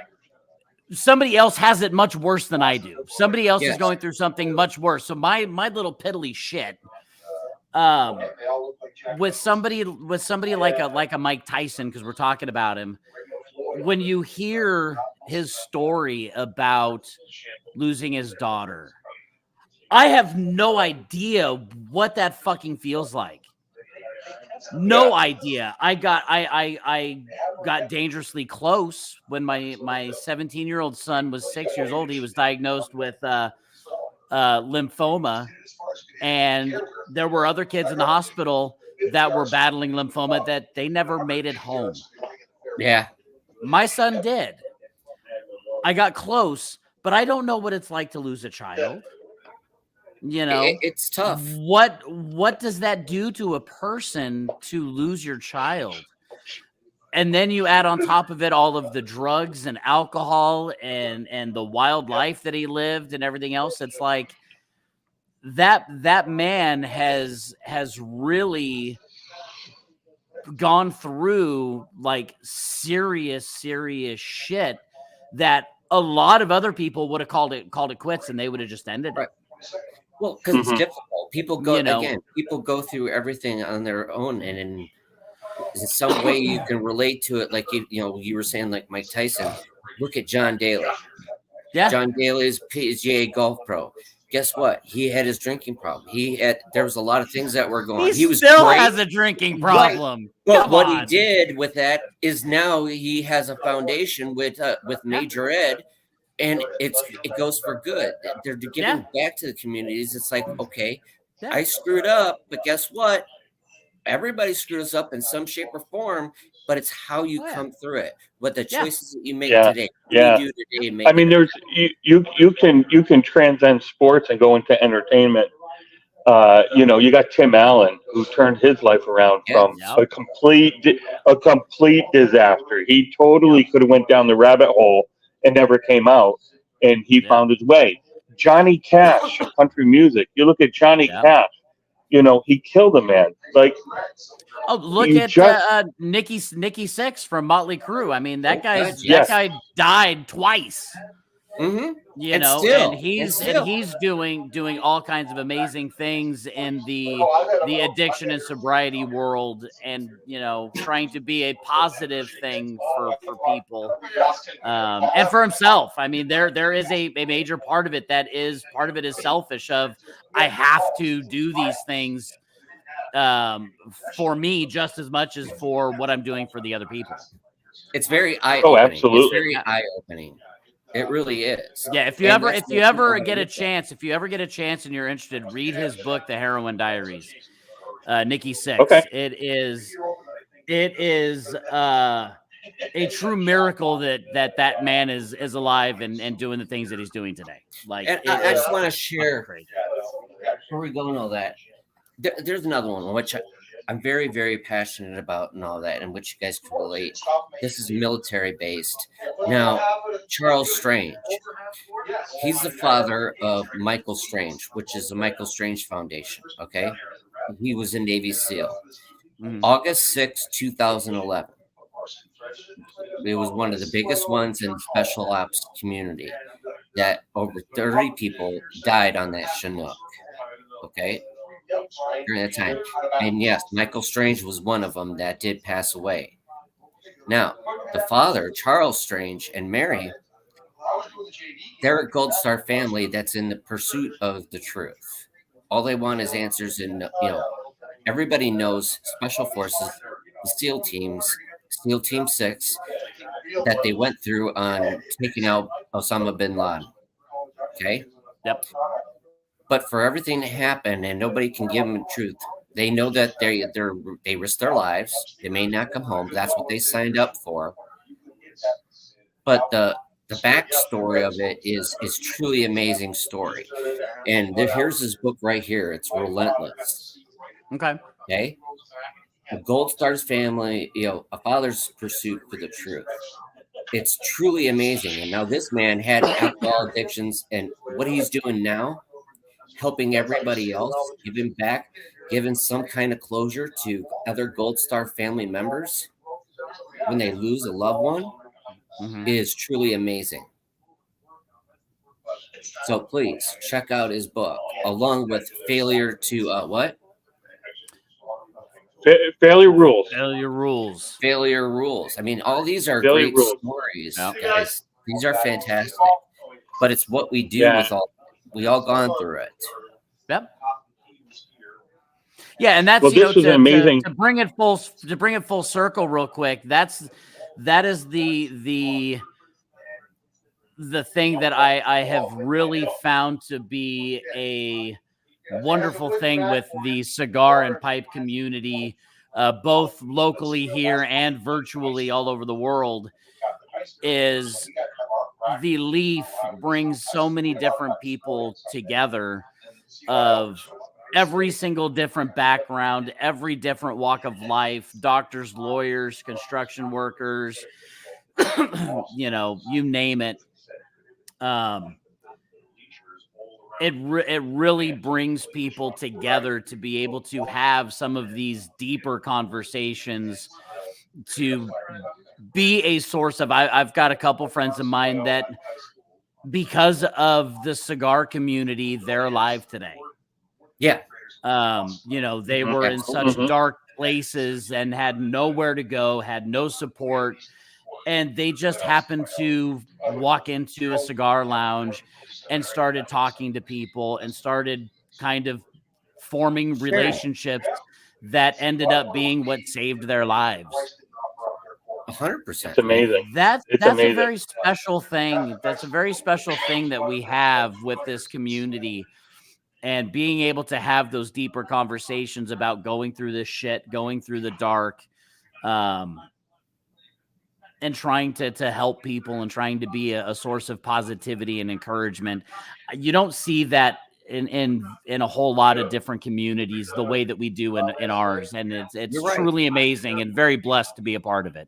somebody else has it much worse than I do? Somebody else is Yes. going through something much worse. So my little piddly shit, um, with somebody like a Mike Tyson, because we're talking about him. When you hear his story about losing his daughter, I have no idea what that fucking feels like. Yeah. No idea. I got dangerously close when my 17-year-old son was 6 years old. He was diagnosed with lymphoma, and there were other kids in the hospital that were battling lymphoma that they never made it home. Yeah. My son did. I got close, but I don't know what it's like to lose a child. You know, It's tough. what does that do to a person to lose your child? And then you add on top of it all of the drugs and alcohol and the wildlife that he lived and everything else. It's like that man has really gone through like serious shit that a lot of other people would have called it quits, and they would have just ended it. Right. Well, because it's Hmm. difficult. You know, People go through everything on their own, and in some way you can relate to it. Like you were saying, like Mike Tyson. Look at John Daly. yeah, John Daly is PGA golf pro. Guess what? He had his drinking problem. There was a lot of things that were going he on. He was still great, has a drinking right? problem. But Come what he on, did with that is now he has a foundation with yeah, Major Ed, and it goes for good. They're yeah, giving back to the communities. It's like, okay, yeah, I screwed up, but guess what? Everybody screws up in some shape or form, but it's how you oh yeah, come through it. What the yeah, choices that you make Yeah. today. What do you Yeah. do today to I make mean, it? there's you can transcend sports and go into entertainment. You got Tim Allen, who turned his life around Yeah. from yep, a complete disaster. He totally yep, could have went down the rabbit hole and never came out, and he yep, found his way. Johnny Cash, country music. You look at Johnny yep. Cash. He killed a man. Like, Oh, look you at just Nikki Sixx from Motley Crue. I mean, that Oh God, guy's that yes, yes. guy died twice. Mm-hmm. You And know, and still, and he's and still, he's doing all kinds of amazing things in the addiction and sobriety world, and trying to be a positive thing for people, and for himself. I mean, there is a major part of it is selfish. Of I have to do these things for me just as much as for what I'm doing for the other people. it's very eye oh, opening. It's absolutely. very Yeah. eye opening. It really is. Yeah, if you And ever that's if you what people ever don't get a look at. chance, and you're interested, read his book, The Heroin Diaries. Nikki Okay. Sixx. It is a true miracle that man is alive and doing the things that he's doing today. Like And it I is just want to it's fucking share crazy. before we go and all that. There's another one which I'm very, very passionate about and all that, and which you guys can relate. This is military based. Now, Charles Strange, he's the father of Michael Strange, which is the Michael Strange Foundation. Okay. He was a Navy SEAL. Mhm. August 2011. It was one of the biggest ones in the special ops community that over 30 people died on that Chinook. Okay. During that time. And yes, Michael Strange was one of them that did pass away. Now, the father, Charles Strange, and Mary, they're a Gold Star family that's in the pursuit of the truth. All they want is answers, and everybody knows Special Forces, the SEAL teams, SEAL Team 6, that they went through on taking out Osama bin Laden. Okay. Yep. But for everything to happen and nobody can give them the truth, they know that they risk their lives. They may not come home. That's what they signed up for. But the backstory of it is truly amazing story. And here's his book right here. It's Relentless. Okay. Okay. A Gold Star's family, a father's pursuit for the truth. It's truly amazing. And now this man had alcohol addictions, and what he's doing now, helping everybody else, giving back, giving some kind of closure to other Gold Star family members when they lose a loved one, is truly amazing. So please check out his book, along with Failure to what? Failure Rules. Failure Rules. Failure Rules. I mean, all these are Failure great Rules. stories, Yep. guys. These are fantastic. But it's what we do Yeah. with we all gone through it. Yep. Yeah, and that's Well, this was amazing. To bring it full circle real quick. That is the thing that I have really found to be a wonderful thing with the cigar and pipe community, both locally here and virtually all over the world, is the Leaf brings so many different people together of every single different background, every different walk of life, doctors, lawyers, construction workers, you name it. It really brings people together to be able to have some of these deeper conversations, to be a source of, I've got a couple friends of mine that, because of the cigar community, they're alive today. Yeah. They were in such dark places and had nowhere to go, had no support, and they just happened to walk into a cigar lounge and started talking to people and started kind of forming relationships that ended up being what saved their lives. 100%. It's amazing. That's amazing. a very special thing. That's a very special thing that we have with this community, and being able to have those deeper conversations about going through this shit, going through the dark, and trying to help people and trying to be a source of positivity and encouragement. You don't see that in a whole lot of different communities the way that we do in ours. And it's You're right. truly amazing, and very blessed to be a part of it.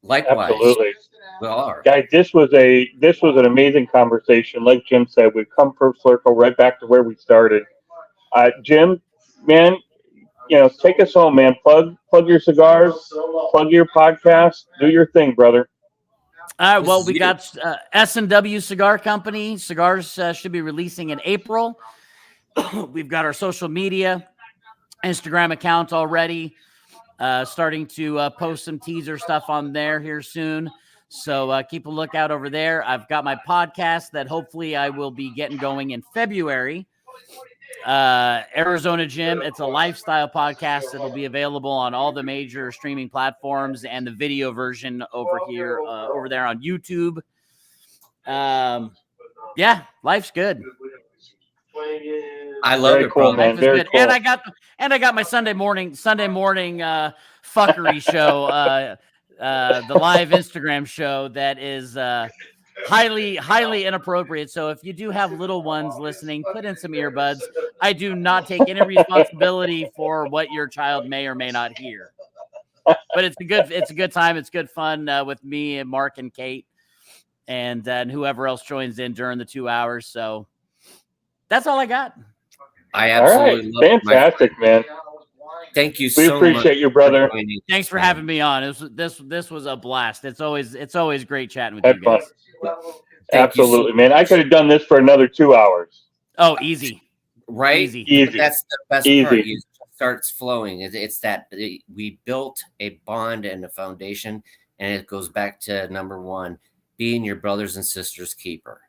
Likewise. Absolutely. We are. Guys, this was an amazing conversation. Like Jim said, we've come full circle right back to where we started. Jim, man, take us home, man. Plug your cigars, plug your podcast, do your thing, brother. All right. Well, we got S&W Cigar Company. Cigars should be releasing in April. We've got our social media, Instagram account already. Starting to post some teaser stuff on there here soon. So keep a lookout over there. I've got my podcast that hopefully I will be getting going in February. Arizona Jim. It's a lifestyle podcast. It'll be available on all the major streaming platforms, and the video version over there on YouTube. Yeah, life's good. I love it, cool, bro. man. Very Good. cool. And I got my Sunday morning fuckery show, the live Instagram show that is highly inappropriate. So if you do have little ones listening, put in some earbuds. I do not take any responsibility for what your child may or may not hear. But it's a good time. It's good fun with me and Mark and Kate and whoever else joins in during the 2 hours. So that's all I got. I absolutely love it. Fantastic, man. Thank you so much. We appreciate you, brother. Thanks for having me on. This was a blast. It's always great chatting with you guys. Absolutely, man. I could have done this for another 2 hours. Oh, easy. Right? Easy. That's the best part. It starts flowing. It's that we built a bond and a foundation, and it goes back to number one, being your brothers and sisters' keeper.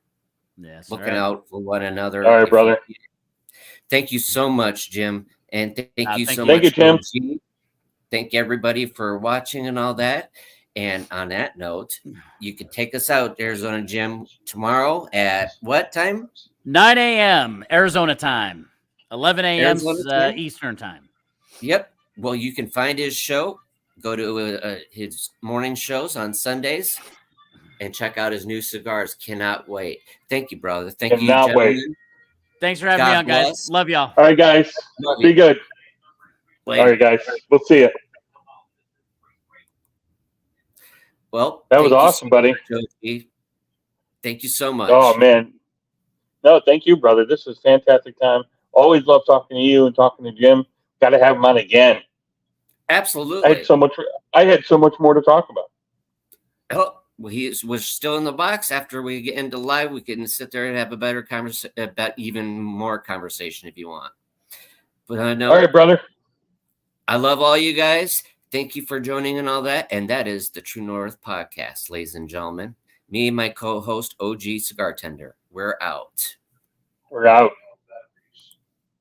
Yes. Looking out for one another. All right, brother. Thank you so much, Jim. And thank you Thank so you. Thank much, you, Tim. OG. Thank everybody for watching and all that. And on that note, you can take us out, Arizona Jim, tomorrow at what time? 9 a.m. Arizona time, 11 a.m. Arizona time? Eastern time. Yep. Well, you can find his show. Go to his morning shows on Sundays and check out his new cigars. Cannot wait. Thank you, brother. Thank you, Cannot wait. gentlemen. Thanks for having me God on, guys. bless. Love y'all. All right, guys. Love Be you. good. Later. All right, guys. We'll see you. Well, That was thank you awesome, so buddy. much, OG. Thank you so much. Oh, man. No, thank you, brother. This was a fantastic time. Always love talking to you and talking to Jim. Got to have him on again. Absolutely. I had so much more to talk about. Oh, well, was still in the box. After we get into live, we can sit there and have a better conversation, about even more conversation if you want. But no, All right, brother. I love all you guys. Thank you for joining and all that. And that is the True North Podcast, ladies and gentlemen. Me and my co-host, OG Cigar Tender. We're out. We're out.